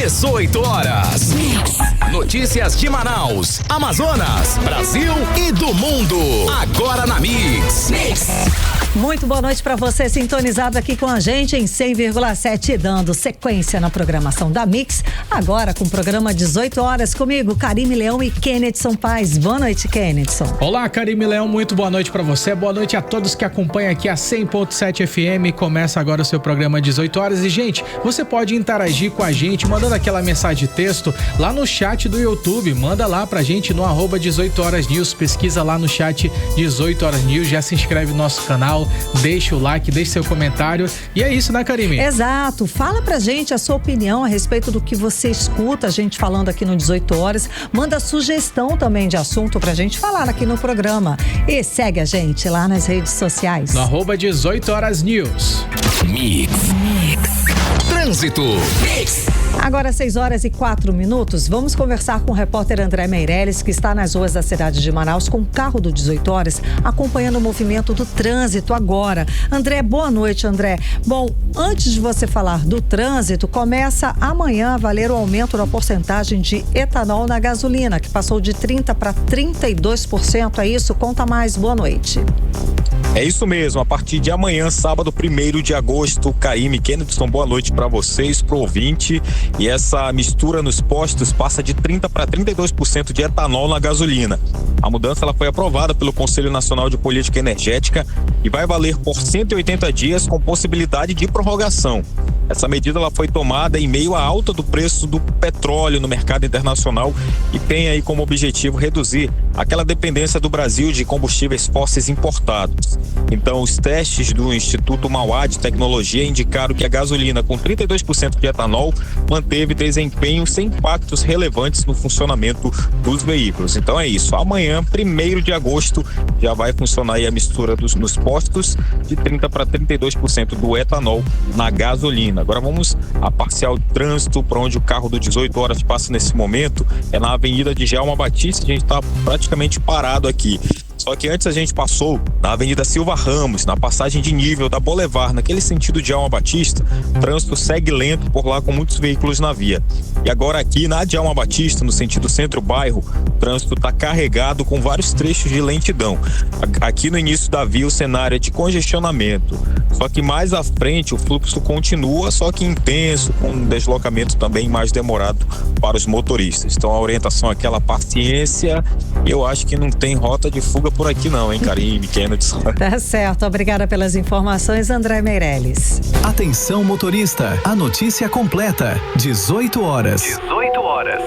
18 horas. Notícias de Manaus, Amazonas, Brasil e do mundo. Agora na Mix. Muito boa noite para você sintonizado aqui com a gente em 100,7, dando sequência na programação da Mix. Agora com o programa 18 horas comigo, Karime Leão e Kennedson Paz. Boa noite, Kennedson. Olá, Karime Leão, muito boa noite para você. Boa noite a todos que acompanham aqui a 100.7 FM. Começa agora o seu programa 18 horas. E, gente, você pode interagir com a gente mandando aquela mensagem de texto lá no chat do YouTube. Manda lá pra gente no @18horasnews. Pesquisa lá no chat 18 horas news. Já se inscreve no nosso canal. Deixa o like, deixa seu comentário. E é isso, né, Karime? Exato. Fala pra gente a sua opinião a respeito do que você escuta a gente falando aqui no 18 horas. Manda sugestão também de assunto pra gente falar aqui no programa. E segue a gente lá nas redes sociais. No @18 horas news. Mix. Trânsito. Mix. Agora 6h04, vamos conversar com o repórter André Meirelles, que está nas ruas da cidade de Manaus com o carro do 18 horas, acompanhando o movimento do trânsito agora. André, boa noite, André. Bom, antes de você falar do trânsito, começa amanhã a valer o aumento da porcentagem de etanol na gasolina, que passou de 30% para 32%, é isso? Conta mais, boa noite. É isso mesmo, a partir de amanhã, sábado 1º de agosto, Karime, Kennedson, boa noite para vocês, pro ouvinte. E essa mistura nos postos passa de 30% para 32% de etanol na gasolina. A mudança ela foi aprovada pelo Conselho Nacional de Política Energética e vai valer por 180 dias com possibilidade de prorrogação. Essa medida ela foi tomada em meio à alta do preço do petróleo no mercado internacional e tem aí como objetivo reduzir aquela dependência do Brasil de combustíveis fósseis importados. Então, os testes do Instituto Mauá de Tecnologia indicaram que a gasolina com 32% de etanol manteve desempenho sem impactos relevantes no funcionamento dos veículos. Então é isso, amanhã, 1º de agosto, já vai funcionar aí a mistura nos postos de 30% para 32% do etanol na gasolina. Agora vamos a parcial trânsito, para onde o carro do 18 horas passa nesse momento, é na Avenida de Djalma Batista. A gente está praticamente parado aqui. Só que antes a gente passou na Avenida Silva Ramos, na passagem de nível da Boulevard, naquele sentido de Djalma Batista, o trânsito segue lento por lá com muitos veículos na via. E agora aqui na Djalma Batista, no sentido centro-bairro, o trânsito está carregado com vários trechos de lentidão. Aqui no início da via o cenário é de congestionamento. Só que mais à frente o fluxo continua, só que intenso, com um deslocamento também mais demorado para os motoristas. Então a orientação é aquela paciência. Eu acho que não tem rota de fuga por aqui não, hein, Karime, Kennedson. Tá certo, obrigada pelas informações, André Meirelles. Atenção motorista, a notícia completa, 18 horas. 18 horas.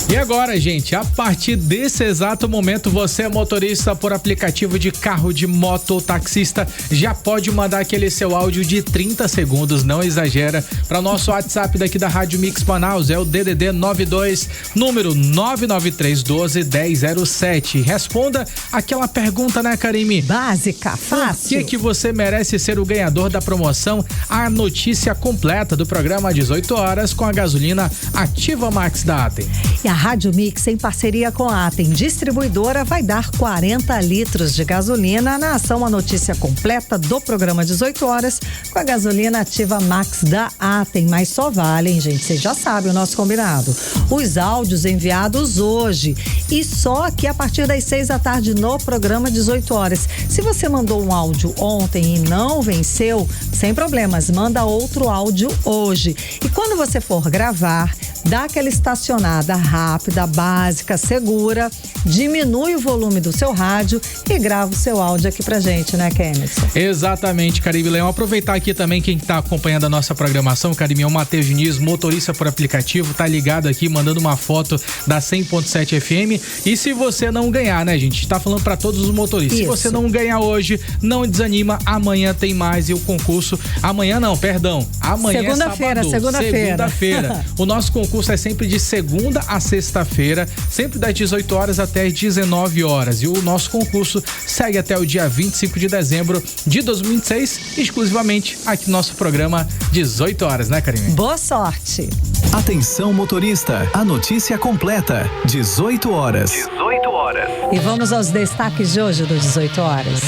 E agora, gente, a partir desse exato momento, você é motorista por aplicativo de carro, de moto ou taxista, já pode mandar aquele seu áudio de 30 segundos, não exagera, para o nosso WhatsApp daqui da Rádio Mix Manaus, é o DDD 92, número 99312-1007. Responda aquela pergunta, né, Karime? Básica, fácil. Por que você merece ser o ganhador da promoção? A notícia completa do programa 18 horas com a gasolina Ativa Max da Atem. E a Rádio Mix, em parceria com a Atem Distribuidora, vai dar 40 litros de gasolina na ação A Notícia Completa do programa 18 horas com a gasolina Ativa Max da Atem. Mas só valem, gente, vocês já sabem o nosso combinado. Os áudios enviados hoje e só aqui a partir das 6 da tarde no programa 18 horas. Se você mandou um áudio ontem e não venceu, sem problemas, manda outro áudio hoje. E quando você for gravar, dá aquela estacionada rápida, básica, segura, diminui o volume do seu rádio e grava o seu áudio aqui pra gente, né, Kennedson? Exatamente, Karime Leão. Aproveitar aqui também quem tá acompanhando a nossa programação, Karime, é o Matheus Diniz, motorista por aplicativo, tá ligado aqui, mandando uma foto da 100.7 FM. E se você não ganhar, né, gente? Tá falando pra todos os motoristas. Isso. Se você não ganhar hoje, não desanima, amanhã tem mais e o concurso... Amanhã não, perdão. Amanhã segunda-feira, é sábado. Segunda-feira. O nosso concurso é sempre de segunda a sexta-feira, sempre das 18 horas até as 19 horas. E o nosso concurso segue até o dia 25 de dezembro de 2026, exclusivamente aqui no nosso programa 18 horas, né, Karime? Boa sorte! Atenção motorista, a notícia completa, 18 horas. 18 horas. horas. E vamos aos destaques de hoje do 18 horas.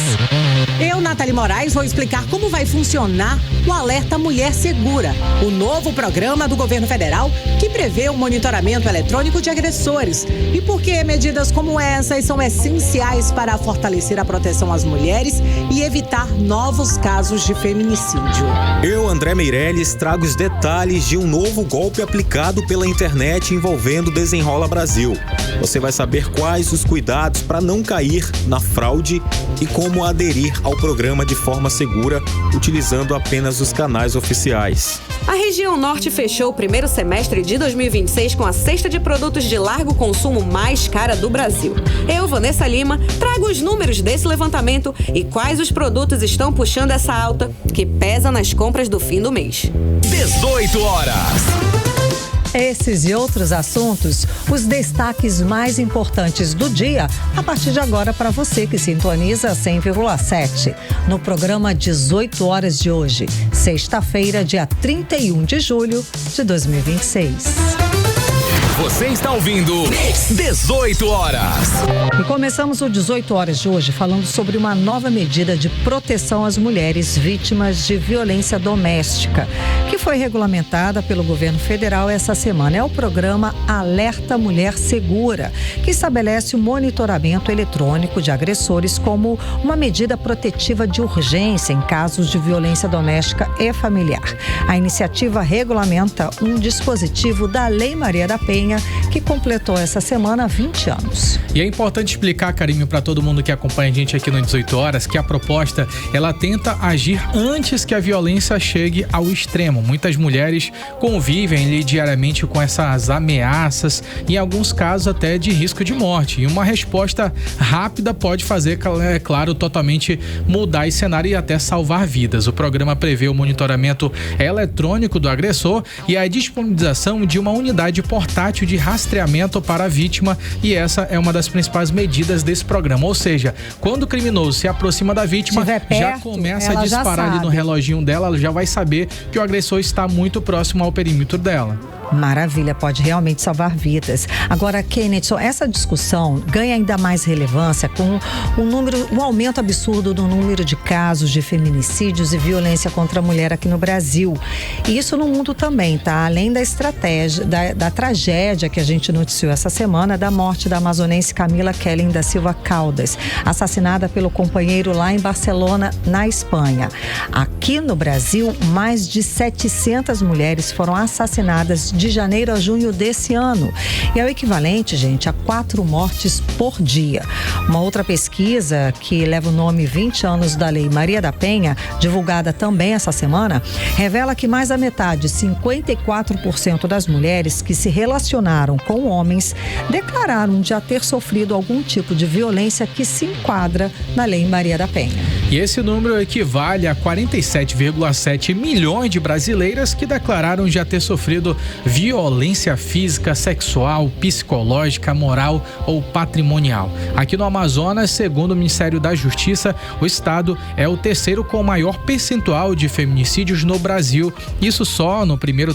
Eu, Nathalie Moraes, vou explicar como vai funcionar o Alerta Mulher Segura, o novo programa do governo federal que prevê o monitoramento eletrônico de agressores. E por que medidas como essas são essenciais para fortalecer a proteção às mulheres e evitar novos casos de feminicídio. Eu, André Meirelles, trago os detalhes de um novo golpe aplicado pela internet envolvendo Desenrola Brasil. Você vai saber quais os cuidados para não cair na fraude e como aderir ao programa de forma segura, utilizando apenas os canais oficiais. A região norte fechou o primeiro semestre de 2026 com a cesta de produtos de largo consumo mais cara do Brasil. Eu, Vanessa Lima, trago os números desse levantamento e quais os produtos estão puxando essa alta que pesa nas compras do fim do mês. 18 horas. Esses e outros assuntos, os destaques mais importantes do dia, a partir de agora para você que sintoniza 100,7. No programa 18 horas de hoje, sexta-feira, dia 31 de julho de 2026. Você está ouvindo 18 horas. E começamos o 18 horas de hoje falando sobre uma nova medida de proteção às mulheres vítimas de violência doméstica, que foi regulamentada pelo governo federal essa semana. É o programa Alerta Mulher Segura, que estabelece o monitoramento eletrônico de agressores como uma medida protetiva de urgência em casos de violência doméstica e familiar. A iniciativa regulamenta um dispositivo da Lei Maria da Penha, que completou essa semana 20 anos. E é importante explicar, Carinho, para todo mundo que acompanha a gente aqui no 18 horas, que a proposta, ela tenta agir antes que a violência chegue ao extremo. Muitas mulheres convivem diariamente com essas ameaças, em alguns casos até de risco de morte. E uma resposta rápida pode fazer, é claro, totalmente mudar esse cenário e até salvar vidas. O programa prevê o monitoramento eletrônico do agressor e a disponibilização de uma unidade portátil de rastreamento para a vítima, e essa é uma das principais medidas desse programa. Ou seja, quando o criminoso se aproxima da vítima, perto, já começa a disparar ali no reloginho dela, ela já vai saber que o agressor está muito próximo ao perímetro dela. Maravilha, pode realmente salvar vidas. Agora, Kenneth, essa discussão ganha ainda mais relevância com um aumento absurdo do número de casos de feminicídios e violência contra a mulher aqui no Brasil. E isso no mundo também, tá? Além da estratégia, da tragédia que a gente noticiou essa semana, da morte da amazonense Camila Kellen da Silva Caldas, assassinada pelo companheiro lá em Barcelona, na Espanha. Aqui no Brasil, mais de 700 mulheres foram assassinadas de janeiro a junho desse ano. E é o equivalente, gente, a 4 mortes por dia. Uma outra pesquisa que leva o nome 20 anos da Lei Maria da Penha, divulgada também essa semana, revela que mais da metade, 54% das mulheres que se relacionaram com homens declararam já ter sofrido algum tipo de violência que se enquadra na Lei Maria da Penha. E esse número equivale a 47,7 milhões de brasileiras que declararam já ter sofrido violência física, sexual, psicológica, moral ou patrimonial. Aqui no Amazonas, segundo o Ministério da Justiça, o estado é o terceiro com maior percentual de feminicídios no Brasil. Isso só no primeiro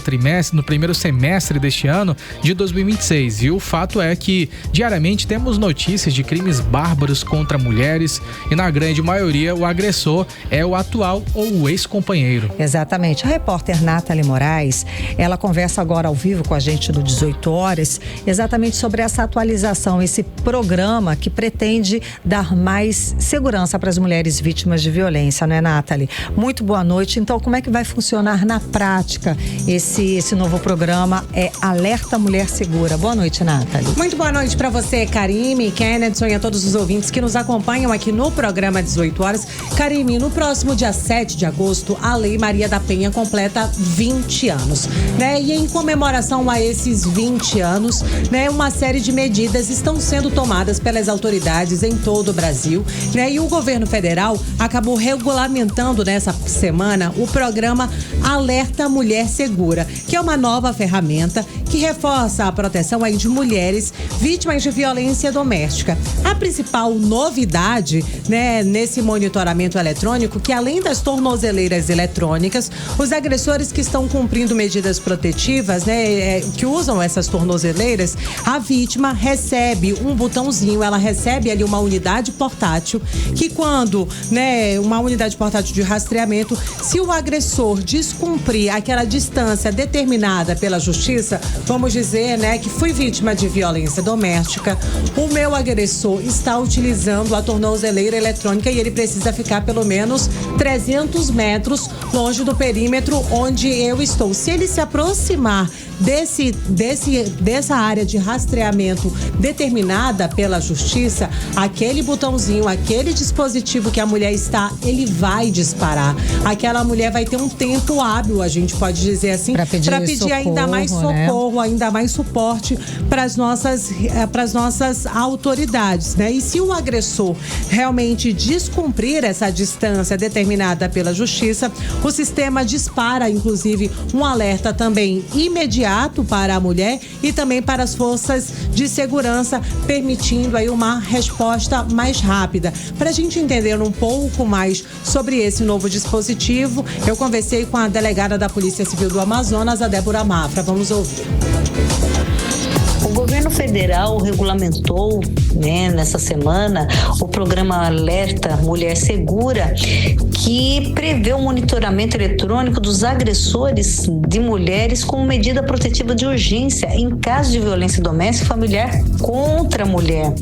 semestre deste ano de 2026. E o fato é que diariamente temos notícias de crimes bárbaros contra mulheres e na grande maioria o agressor é o atual ou o ex-companheiro. Exatamente. A repórter Nathalie Moraes, ela conversa agora ao vivo com a gente no 18 horas, exatamente sobre essa atualização, esse programa que pretende dar mais segurança para as mulheres vítimas de violência, não é, Nathalie? Muito boa noite. Então, como é que vai funcionar na prática esse novo programa? É Alerta Mulher Segura. Boa noite, Nathalie. Muito boa noite para você, Karime, Kenneth e a todos os ouvintes que nos acompanham aqui no programa 18 horas. Karime, no próximo dia 7 de agosto, a Lei Maria da Penha completa 20 anos, né? E em comemoração a esses 20 anos, né, uma série de medidas estão sendo tomadas pelas autoridades em todo o Brasil, né? E o governo federal acabou regulamentando nessa semana o programa Alerta Mulher Segura, que é uma nova ferramenta que reforça a proteção aí de mulheres vítimas de violência doméstica. A principal novidade, né, nesse monitoramento eletrônico, que além das tornozeleiras eletrônicas, os agressores que estão cumprindo medidas protetivas, né, que usam essas tornozeleiras, a vítima recebe um botãozinho, ela recebe ali uma unidade portátil, que quando, né, uma unidade portátil de rastreamento, se o agressor descumprir aquela distância determinada pela justiça, vamos dizer, né, que fui vítima de violência doméstica, o meu agressor está utilizando a tornozeleira eletrônica e ele precisa ficar pelo menos 300 metros longe do perímetro onde eu estou. Se ele se aproximar dessa área de rastreamento determinada pela justiça, aquele botãozinho, aquele dispositivo que a mulher está, ele vai disparar. Aquela mulher vai ter um tempo hábil, a gente pode dizer assim, para pedir socorro, ainda mais socorro, né? Ainda mais suporte para as nossas autoridades, né? E se o agressor realmente descumprir essa distância determinada pela justiça, o sistema dispara, inclusive, um alerta também imediato para a mulher e também para as forças de segurança, permitindo aí uma resposta mais rápida. Para a gente entender um pouco mais sobre esse novo dispositivo, eu conversei com a delegada da Polícia Civil do Amazonas, a Débora Mafra. Vamos ouvir. O governo federal regulamentou, né, nessa semana, o programa Alerta Mulher Segura, que prevê o monitoramento eletrônico dos agressores de mulheres como medida protetiva de urgência em caso de violência doméstica e familiar contra a mulher.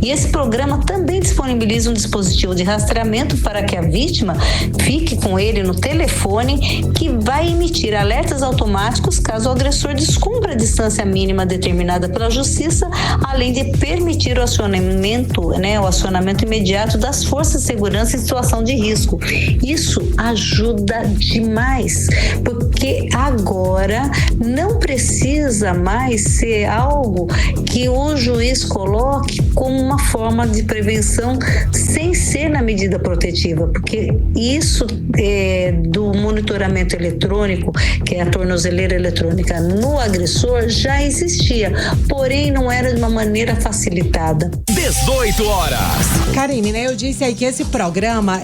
E esse programa também disponibiliza um dispositivo de rastreamento para que a vítima fique com ele no telefone, que vai emitir alertas automáticos caso o agressor descumpra a distância mínima determinada pela justiça, além de permitir o acionamento imediato das forças de segurança em situação de risco. Isso ajuda demais, porque agora não precisa mais ser algo que o juiz coloque como uma forma de prevenção sem ser na medida protetiva, porque isso do monitoramento eletrônico, que é a tornozeleira eletrônica no agressor, já existia, porém não era de uma maneira facilitada. 18 horas. Karine, né, eu disse aí que esse programa,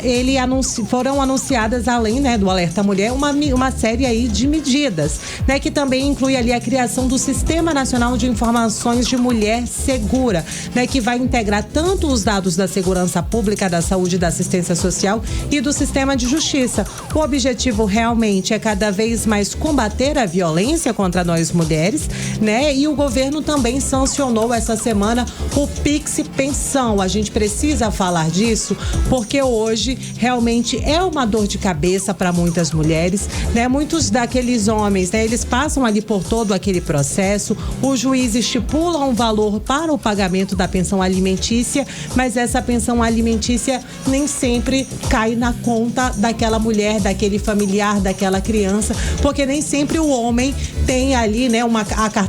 foram anunciadas, além, né, do Alerta Mulher, uma série aí de medidas, né, que também inclui ali a criação do Sistema Nacional de Informações de Mulher Segura, né, que vai integrar tanto os dados da segurança pública, da saúde e da assistência social e do sistema de justiça. O objetivo realmente é cada vez mais combater a violência contra nós mulheres, né, e o governo também sancionou essa semana o Pix Pensão. A gente precisa falar disso porque hoje realmente é uma dor de cabeça para muitas mulheres, né? Muitos daqueles homens, né, eles passam ali por todo aquele processo, o juiz estipula um valor para o pagamento da pensão alimentícia, mas essa pensão alimentícia nem sempre cai na conta daquela mulher, daquele familiar, daquela criança, porque nem sempre o homem tem ali, né,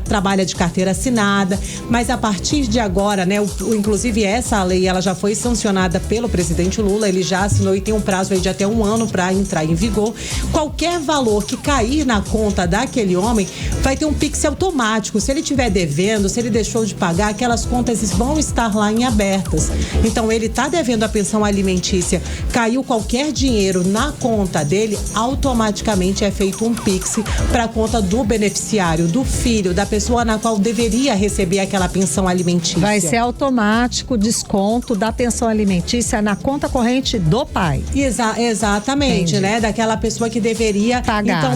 trabalha de carteira assinada, mas a partir de agora, né, inclusive essa lei, ela já foi sancionada pelo presidente Lula, ele já assinou e tem um prazo aí de até 1 ano para entrar em vigor. Qualquer valor que cair na conta daquele homem vai ter um Pix automático. Se ele estiver devendo, se ele deixou de pagar, aquelas contas vão estar lá em abertas. Então, ele está devendo a pensão alimentícia, caiu qualquer dinheiro na conta dele, automaticamente é feito um Pix para a conta do beneficiário, do filho, da pessoa na qual deveria receber aquela pensão alimentícia. Vai ser automático o desconto da pensão alimentícia na conta corrente do pai. Exatamente, entendi, né? Daquela pessoa que deveria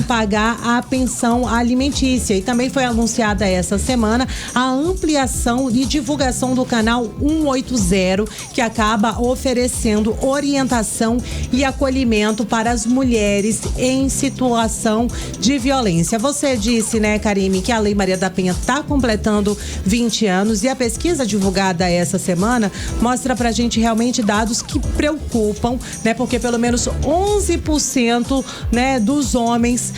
pagar a pensão alimentícia. E também foi anunciada essa semana a ampliação e divulgação do canal 180, que acaba oferecendo orientação e acolhimento para as mulheres em situação de violência. Você disse, né, Karine, que a Lei Maria da Penha está completando 20 anos e a pesquisa divulgada essa dessa semana mostra pra gente realmente dados que preocupam, né? Porque pelo menos 11%, né, dos homens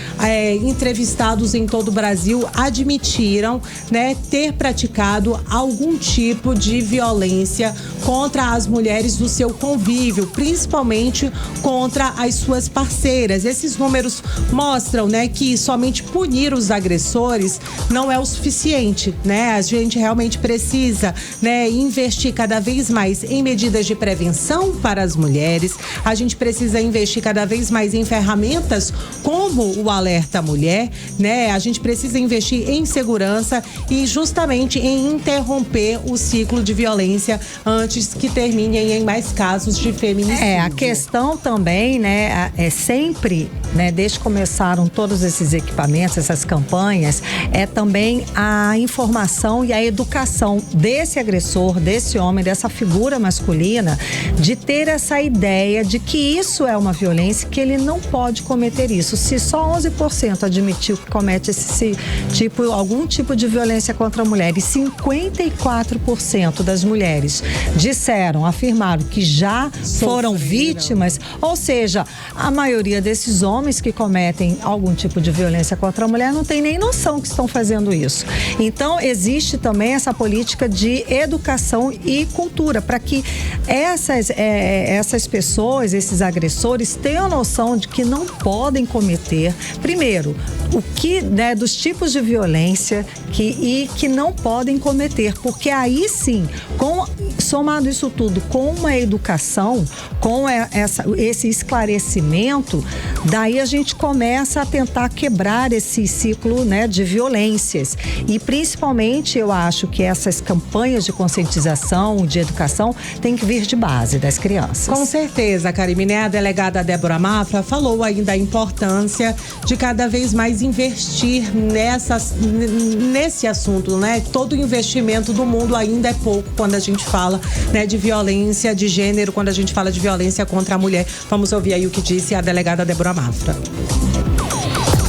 entrevistados em todo o Brasil admitiram, né, ter praticado algum tipo de violência contra as mulheres do seu convívio, principalmente contra as suas parceiras. Esses números mostram, né, que somente punir os agressores não é o suficiente, né? A gente realmente precisa, né, investir cada vez mais em medidas de prevenção para as mulheres. A gente precisa investir cada vez mais em ferramentas como o Alerta Mulher, né? A gente precisa investir em segurança e justamente em interromper o ciclo de violência antes que terminem em mais casos de feminicídio. A questão também, né, é sempre, né, desde que começaram todos esses equipamentos, essas campanhas, é também a informação e a educação desse agressor, desse homem, dessa figura masculina, de ter essa ideia de que isso é uma violência, que ele não pode cometer isso. Se só 11% admitiu que comete algum tipo de violência contra a mulher e 54% das mulheres afirmaram que já foram vítimas, ou seja, a maioria desses homens que cometem algum tipo de violência contra a mulher não tem nem noção que estão fazendo isso. Então, existe também essa política de educação e cultura para que essas pessoas, esses agressores, tenham noção de que não podem cometer, primeiro, dos tipos de violência e que não podem cometer, porque aí sim, somado isso tudo com uma educação, com esse esclarecimento, daí a gente começa a tentar quebrar esse ciclo, né, de violências. E principalmente eu acho que essas campanhas de conscientização, de educação, tem que vir de base das crianças. Com certeza, Karime, né? A delegada Débora Mafra falou aí da importância de cada vez mais investir nesse assunto, né? Todo investimento do mundo ainda é pouco quando a gente fala, né, de violência de gênero, quando a gente fala de violência contra a mulher. Vamos ouvir aí o que disse a delegada Débora Mafra.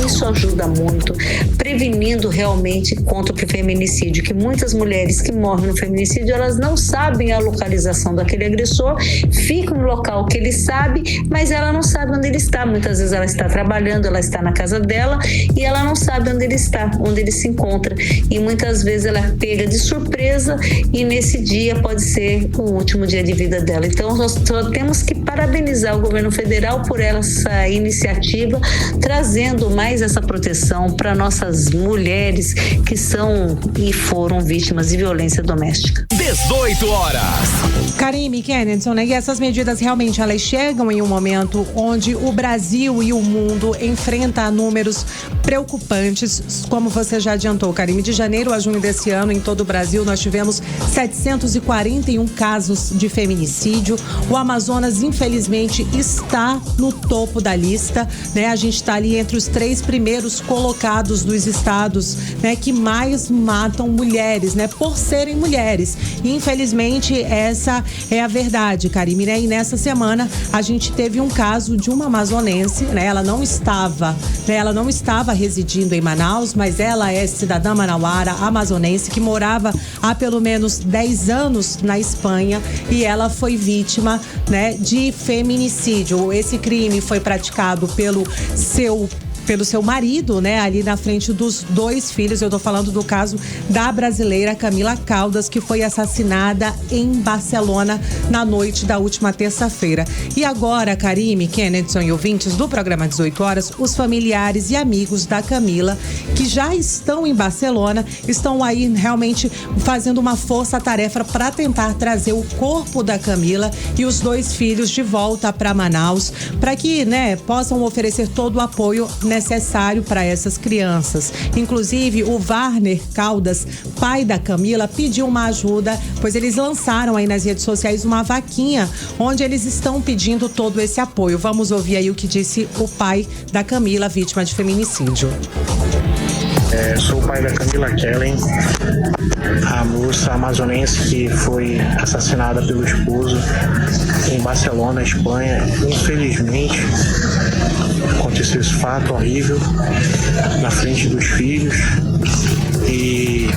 Isso ajuda muito, prevenindo realmente contra o feminicídio, que muitas mulheres que morrem no feminicídio, elas não sabem a localização daquele agressor, ficam no local que ele sabe, mas ela não sabe onde ele está. Muitas vezes ela está trabalhando, ela está na casa dela e ela não sabe onde ele está, onde ele se encontra. E muitas vezes ela é pega de surpresa e nesse dia pode ser o último dia de vida dela. Então nós só temos que parabenizar o governo federal por essa iniciativa, trazendo mais essa proteção para nossas mulheres que são e foram vítimas de violência doméstica. 18 horas. Karime, Kennedy, né? E essas medidas realmente elas chegam em um momento onde o Brasil e o mundo enfrentam números preocupantes, como você já adiantou, Karime. De janeiro a junho desse ano, em todo o Brasil, nós tivemos 741 casos de feminicídio. O Amazonas, infelizmente, está no topo da lista, né? A gente está ali entre os 3 primeiros colocados dos estados, né, que mais matam mulheres, né, por serem mulheres. E, infelizmente, essa é a verdade, Karime, né? E nessa semana a gente teve um caso de uma amazonense, né? Ela não estava residindo em Manaus, mas ela é cidadã manauara, amazonense, que morava há pelo menos 10 anos na Espanha e ela foi vítima, né, de feminicídio. Esse crime foi praticado pelo seu marido, né, ali na frente dos 2 filhos. Eu tô falando do caso da brasileira Camila Caldas, que foi assassinada em Barcelona na noite da última terça-feira. E agora, Karime, Kennedy e ouvintes do programa 18 horas, os familiares e amigos da Camila, que já estão em Barcelona, estão aí realmente fazendo uma força-tarefa para tentar trazer o corpo da Camila e os 2 filhos de volta para Manaus, para que, né, possam oferecer todo o apoio necessário para essas crianças. Inclusive, o Warner Caldas, pai da Camila, pediu uma ajuda, pois eles lançaram aí nas redes sociais uma vaquinha onde eles estão pedindo todo esse apoio. Vamos ouvir aí o que disse o pai da Camila, vítima de feminicídio. Sou o pai da Camila Kellen, a moça amazonense que foi assassinada pelo esposo em Barcelona, Espanha. Infelizmente, aconteceu esse fato horrível na frente dos filhos e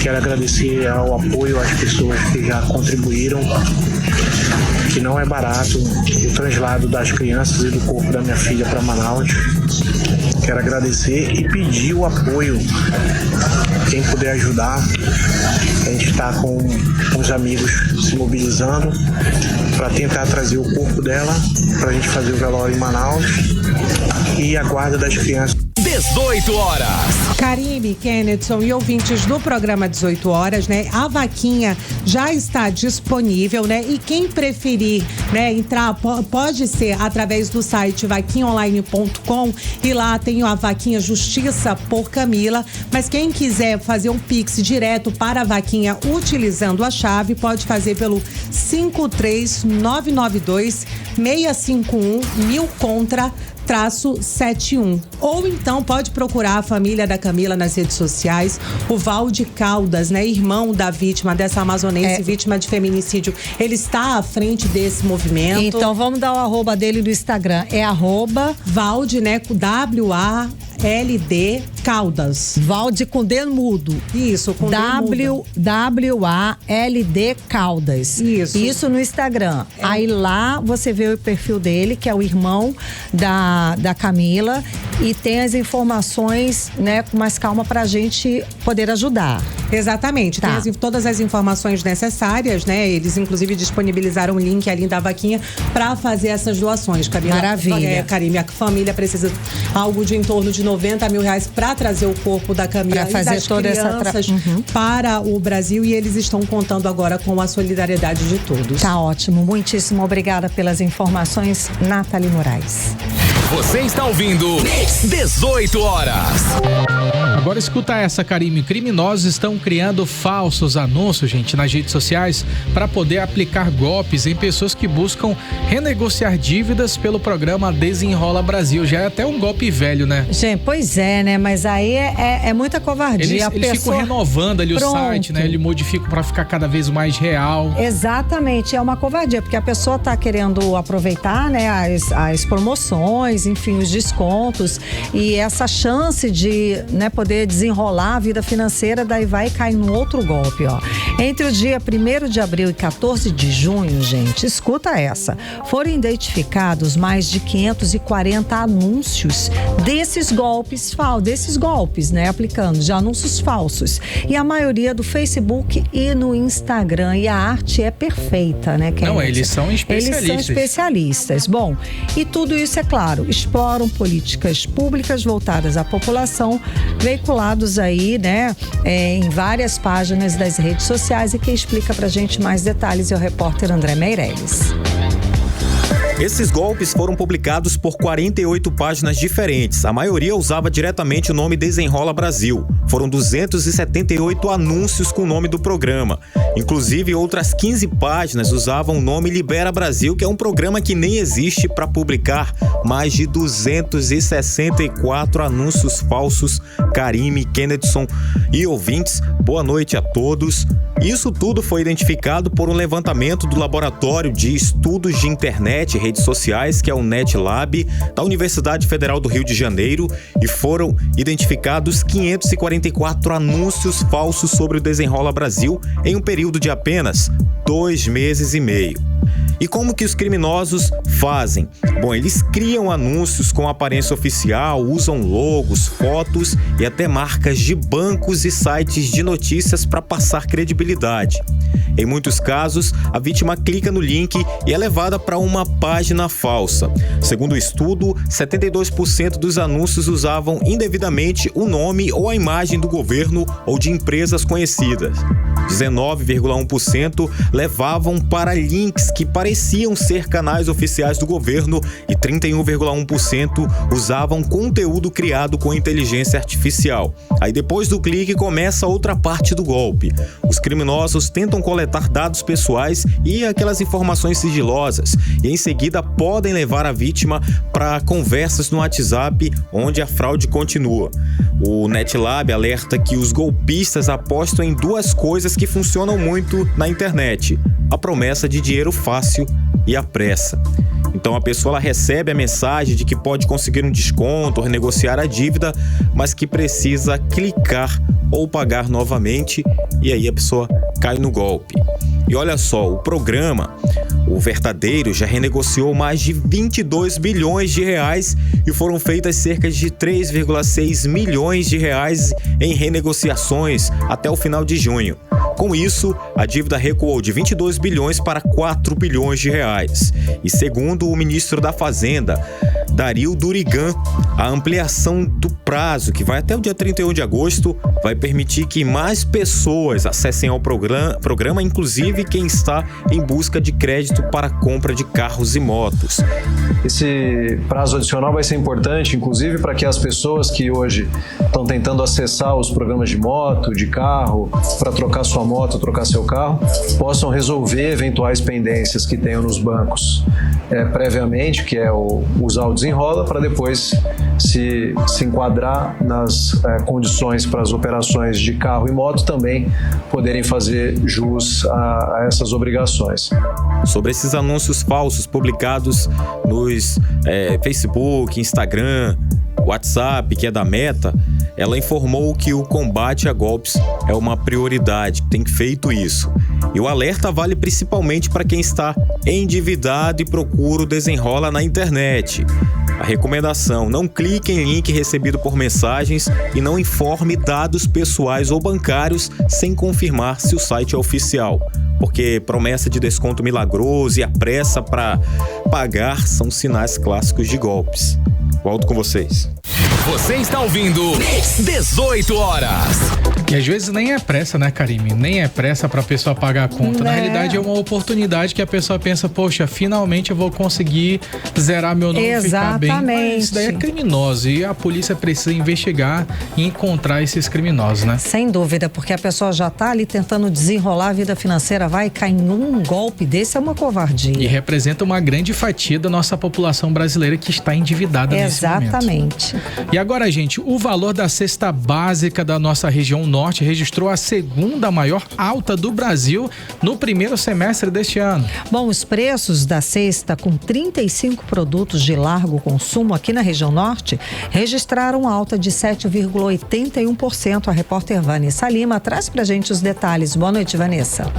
quero Quero agradecer ao apoio às pessoas que já contribuíram, que não é barato o traslado das crianças e do corpo da minha filha para Manaus. Quero agradecer e pedir o apoio. Quem puder ajudar, a gente está com os amigos se mobilizando para tentar trazer o corpo dela, para a gente fazer o velório em Manaus e a guarda das crianças. 18 horas. Karime, Kennedson e ouvintes do programa 18 horas, né? A vaquinha já está disponível, né? E quem preferir, né, entrar, pode ser através do site vaquinhaonline.com e lá tem a vaquinha Justiça por Camila, mas quem quiser fazer um Pix direto para a vaquinha utilizando a chave, pode fazer pelo 53992 651 1000 contra /71. Ou então pode procurar a família da Camila nas redes sociais. O Valde Caldas, né, irmão da vítima, dessa amazonense vítima de feminicídio, ele está à frente desse movimento. Então vamos dar o arroba dele no Instagram. É arroba Valde, né, WALD Caldas. Valde com D mudo. Isso, com WALD Caldas. Isso no Instagram. Aí lá você vê o perfil dele, que é o irmão da Camila, e tem as informações, né, com mais calma pra gente poder ajudar. Exatamente, tá. Tem todas as informações necessárias, né? Eles inclusive disponibilizaram o link ali da vaquinha para fazer essas doações, Camila. Maravilha. Karime, a família precisa algo de em torno de R$90 mil para trazer o corpo da Camila pra fazer e das toda crianças para o Brasil, e eles estão contando agora com a solidariedade de todos. Tá ótimo, muitíssimo obrigada pelas informações, Nathalie Moraes. Você está ouvindo 18 horas. Agora escuta essa, Karime. Criminosos estão criando falsos anúncios, gente, nas redes sociais para poder aplicar golpes em pessoas que buscam renegociar dívidas pelo programa Desenrola Brasil. Já é até um golpe velho, né? Gente, pois é, né? Mas aí é muita covardia. Eles ficam renovando ali o site, né? Ele modifica para ficar cada vez mais real. Exatamente, é uma covardia, porque a pessoa tá querendo aproveitar, né, as promoções, enfim, os descontos, e essa chance de, né, poder desenrolar a vida financeira, daí vai cair num outro golpe, ó. Entre o dia 1º de abril e 14 de junho, gente, escuta essa, foram identificados mais de 540 anúncios desses golpes, né, aplicando de anúncios falsos, e a maioria do Facebook e no Instagram, e a arte é perfeita, né? Não, eles são especialistas. Eles são especialistas. Bom, e tudo isso, é claro, exploram políticas públicas voltadas à população, veiculados aí, né, em várias páginas das redes sociais, e quem explica pra gente mais detalhes é o repórter André Meirelles. Esses golpes foram publicados por 48 páginas diferentes. A maioria usava diretamente o nome Desenrola Brasil. Foram 278 anúncios com o nome do programa. Inclusive, outras 15 páginas usavam o nome Libera Brasil, que é um programa que nem existe, para publicar mais de 264 anúncios falsos. Karime, Kennedson e ouvintes, boa noite a todos. Isso tudo foi identificado por um levantamento do Laboratório de Estudos de Internet e Redes Sociais, que é o NetLab, da Universidade Federal do Rio de Janeiro, e foram identificados 544 anúncios falsos sobre o Desenrola Brasil em um período de apenas 2 meses e meio. E como que os criminosos fazem? Bom, eles criam anúncios com aparência oficial, usam logos, fotos e até marcas de bancos e sites de notícias para passar credibilidade. Em muitos casos, a vítima clica no link e é levada para uma página falsa. Segundo o estudo, 72% dos anúncios usavam indevidamente o nome ou a imagem do governo ou de empresas conhecidas. 19,1% levavam para links que pareciam ser canais oficiais do governo e 31,1% usavam conteúdo criado com inteligência artificial. Aí depois do clique começa outra parte do golpe. Os criminosos tentam coletar dados pessoais e aquelas informações sigilosas e em seguida podem levar a vítima para conversas no WhatsApp, onde a fraude continua. O NetLab alerta que os golpistas apostam em duas coisas que funcionam muito na internet: a promessa de dinheiro fácil e a pressa. Então a pessoa ela recebe a mensagem de que pode conseguir um desconto ou renegociar a dívida, mas que precisa clicar ou pagar novamente, e aí a pessoa cai no golpe. E olha só, o programa, o Verdadeiro, já renegociou mais de 22 bilhões de reais e foram feitas cerca de 3,6 milhões de reais em renegociações até o final de junho. Com isso, a dívida recuou de 22 bilhões para 4 bilhões de reais. E segundo o ministro da Fazenda, Dario Durigan, a ampliação do prazo, que vai até o dia 31 de agosto, vai permitir que mais pessoas acessem ao programa, inclusive quem está em busca de crédito para compra de carros e motos. Esse prazo adicional vai ser importante, inclusive, para que as pessoas que hoje estão tentando acessar os programas de moto, de carro, para trocar sua moto, trocar seu carro, possam resolver eventuais pendências que tenham nos bancos previamente, que é usar o desenrola, para depois se enquadrar nas condições para as operações de carro e moto também poderem fazer jus a essas obrigações. Sobre esses anúncios falsos publicados nos Facebook, Instagram, WhatsApp, que é da Meta, ela informou que o combate a golpes é uma prioridade, tem feito isso. E o alerta vale principalmente para quem está endividado e procura o desenrola na internet. A recomendação: não clique em link recebido por mensagens e não informe dados pessoais ou bancários sem confirmar se o site é oficial, porque promessa de desconto milagroso e a pressa para pagar são sinais clássicos de golpes. Volto com vocês. Você está ouvindo 18 horas. E às vezes nem é pressa, né, Karime? Nem é pressa pra pessoa pagar a conta. Na realidade é uma oportunidade que a pessoa pensa, poxa, finalmente eu vou conseguir zerar meu nome e ficar bem. Mas isso daí é criminoso e a polícia precisa investigar e encontrar esses criminosos, né? Sem dúvida, porque a pessoa já tá ali tentando desenrolar a vida financeira, vai cair em um golpe desse, é uma covardia. E representa uma grande fatia da nossa população brasileira que está endividada nesse momento. Exatamente. E agora, gente, o valor da cesta básica da nossa região norte registrou a segunda maior alta do Brasil no primeiro semestre deste ano. Bom, os preços da cesta com 35 produtos de largo consumo aqui na região norte registraram alta de 7,81%. A repórter Vanessa Lima traz pra gente os detalhes. Boa noite, Vanessa.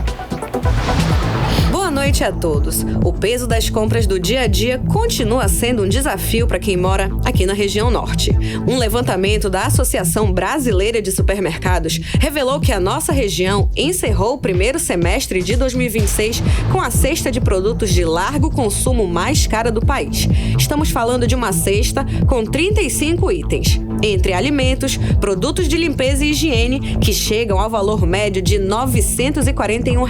Boa noite a todos. O peso das compras do dia a dia continua sendo um desafio para quem mora aqui na região norte. Um levantamento da Associação Brasileira de Supermercados revelou que a nossa região encerrou o primeiro semestre de 2026 com a cesta de produtos de largo consumo mais cara do país. Estamos falando de uma cesta com 35 itens, entre alimentos, produtos de limpeza e higiene, que chegam ao valor médio de R$ 941,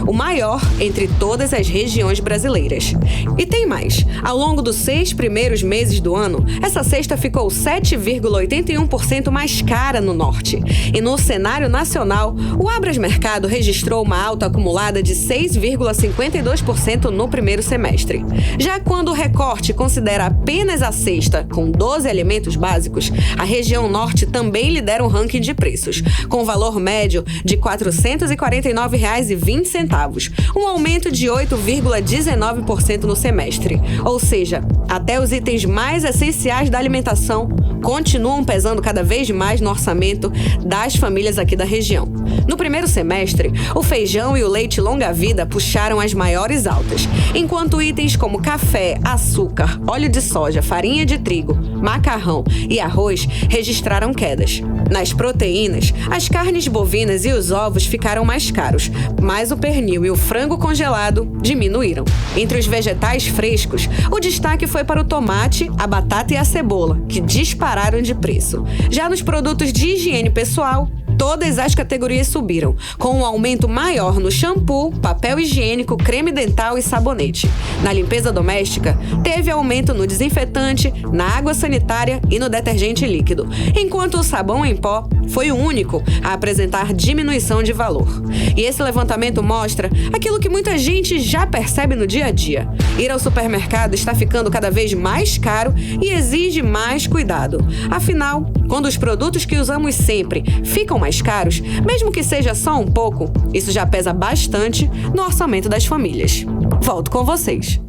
o maior entre todas as regiões brasileiras. E tem mais. Ao longo dos 6 primeiros meses do ano, essa cesta ficou 7,81% mais cara no norte. E no cenário nacional, o Abras Mercado registrou uma alta acumulada de 6,52% no primeiro semestre. Já quando o recorte considera apenas a cesta com 12 alimentos básicos, a região norte também lidera o ranking de preços, com valor médio de R$ 449,20, um aumento de 8,19% no semestre. Ou seja, até os itens mais essenciais da alimentação continuam pesando cada vez mais no orçamento das famílias aqui da região. No primeiro semestre, o feijão e o leite longa-vida puxaram as maiores altas, enquanto itens como café, açúcar, óleo de soja, farinha de trigo, macarrão e arroz registraram quedas. Nas proteínas, as carnes bovinas e os ovos ficaram mais caros, mas o pernil e o frango congelado diminuíram. Entre os vegetais frescos, o destaque foi para o tomate, a batata e a cebola, que dispararam de preço. Já nos produtos de higiene pessoal, todas as categorias subiram, com um aumento maior no shampoo, papel higiênico, creme dental e sabonete. Na limpeza doméstica, teve aumento no desinfetante, na água sanitária e no detergente líquido, enquanto o sabão em pó foi o único a apresentar diminuição de valor. E esse levantamento mostra aquilo que muita gente já percebe no dia a dia. Ir ao supermercado está ficando cada vez mais caro e exige mais cuidado. Afinal, quando os produtos que usamos sempre ficam mais caros, mesmo que seja só um pouco, isso já pesa bastante no orçamento das famílias. Volto com vocês.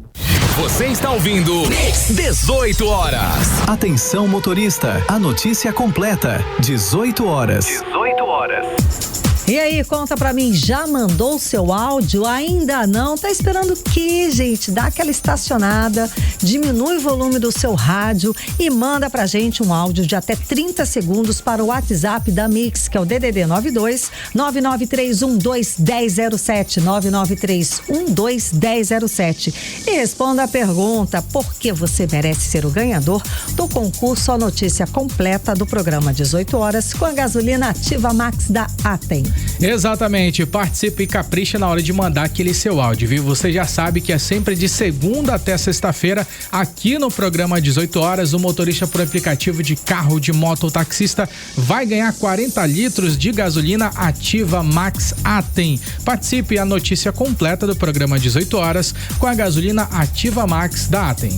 Você está ouvindo 18 horas. Atenção motorista, a notícia completa. 18 horas. 18 horas. E aí, conta pra mim, já mandou o seu áudio? Ainda não? Tá esperando o quê, gente? Dá aquela estacionada, diminui o volume do seu rádio e manda pra gente um áudio de até 30 segundos para o WhatsApp da Mix, que é o DDD 92 993121007, 993121007. E responda a pergunta: por que você merece ser o ganhador do concurso A Notícia Completa do programa 18 horas com a gasolina Ativa Max da Atem. Exatamente, participe e capricha na hora de mandar aquele seu áudio, viu? Você já sabe que é sempre de segunda até sexta-feira, aqui no programa 18 horas, o motorista por aplicativo de carro, de moto ou taxista vai ganhar 40 litros de gasolina Ativa Max Atem. Participe a notícia completa do programa 18 horas com a gasolina Ativa Max da Atem.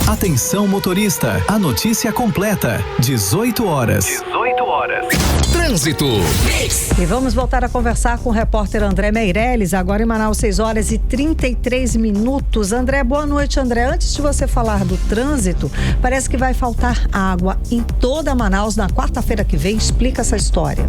Atenção motorista, a notícia completa, 18 horas. 18 horas. Trânsito. E vamos voltar a conversar com o repórter André Meirelles, agora em Manaus, 6 horas e 33 minutos. André, boa noite, André. Antes de você falar do trânsito, parece que vai faltar água em toda Manaus na quarta-feira que vem. Explica essa história.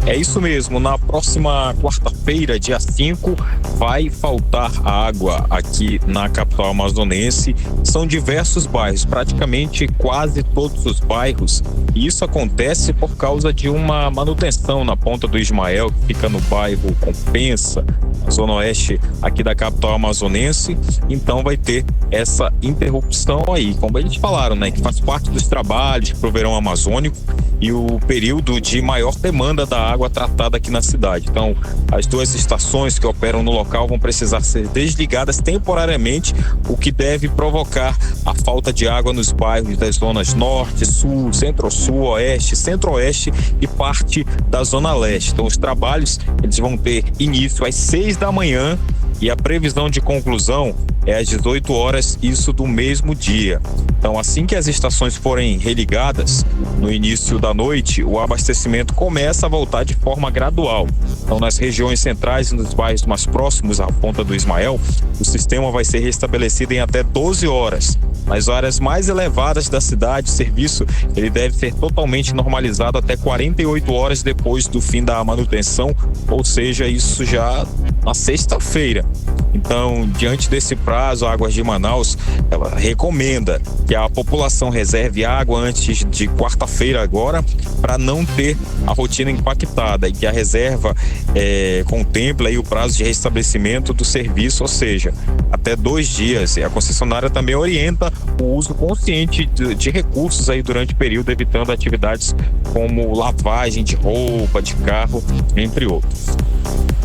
É isso mesmo, na próxima quarta-feira, dia 5, vai faltar água aqui na capital amazonense. São diversos bairros, praticamente quase todos os bairros. E isso acontece por causa de uma manutenção na Ponta do Ismael, que fica no bairro Compensa, na zona oeste aqui da capital amazonense. Então vai ter essa interrupção aí, como eles falaram, né? Que faz parte dos trabalhos pro verão amazônico e o período de maior demanda da água tratada aqui na cidade. Então, as duas estações que operam no local vão precisar ser desligadas temporariamente, o que deve provocar a falta de água nos bairros das zonas norte, sul, centro-sul, oeste, centro-oeste e parte da zona leste. Então, os trabalhos eles vão ter início às 6 da manhã e a previsão de conclusão é às 18 horas, isso do mesmo dia. Então, assim que as estações forem religadas, no início da noite, o abastecimento começa a voltar de forma gradual. Então, nas regiões centrais e nos bairros mais próximos à Ponta do Ismael, o sistema vai ser restabelecido em até 12 horas. Nas áreas mais elevadas da cidade, o serviço ele deve ser totalmente normalizado até 48 horas depois do fim da manutenção, ou seja, isso já na sexta-feira. Então, diante desse prazo, a Águas de Manaus, ela recomenda que a população reserve água antes de quarta-feira agora, para não ter a rotina impactada, e que a reserva contemple aí o prazo de restabelecimento do serviço, ou seja, até 2 dias. E a concessionária também orienta o uso consciente de recursos aí durante o período, evitando atividades como lavagem de roupa, de carro, entre outros.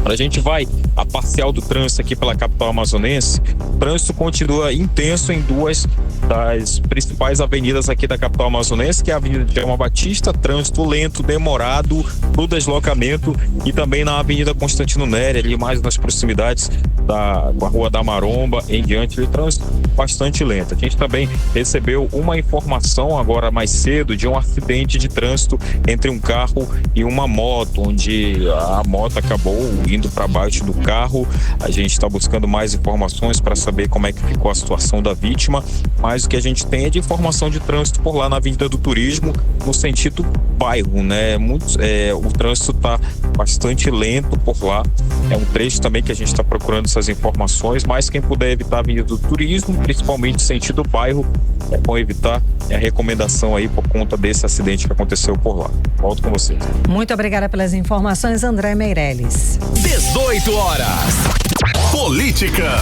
A gente vai a parcial do trânsito aqui pela capital amazonense. O trânsito continua intenso em 2 das principais avenidas aqui da capital amazonense, que é a Avenida Djalma Batista, trânsito lento, demorado pro deslocamento, e também na Avenida Constantino Nery, ali mais nas proximidades com a Rua da Maromba em diante, o trânsito bastante lento. A gente também recebeu uma informação agora mais cedo de um acidente de trânsito entre um carro e uma moto, onde a moto acabou indo para baixo do carro. A gente está buscando mais informações para saber como é que ficou a situação da vítima, mas o que a gente tem é de informação de trânsito por lá na Avenida do Turismo, no sentido bairro, né? O trânsito está bastante lento por lá. É um trecho também que a gente está procurando essas informações, mas quem puder evitar a Avenida do Turismo, principalmente sentido bairro, é bom evitar. É a recomendação aí por conta desse acidente que aconteceu por lá. Volto com vocês. Muito obrigada pelas informações, André Meirelles. 18 horas. Política.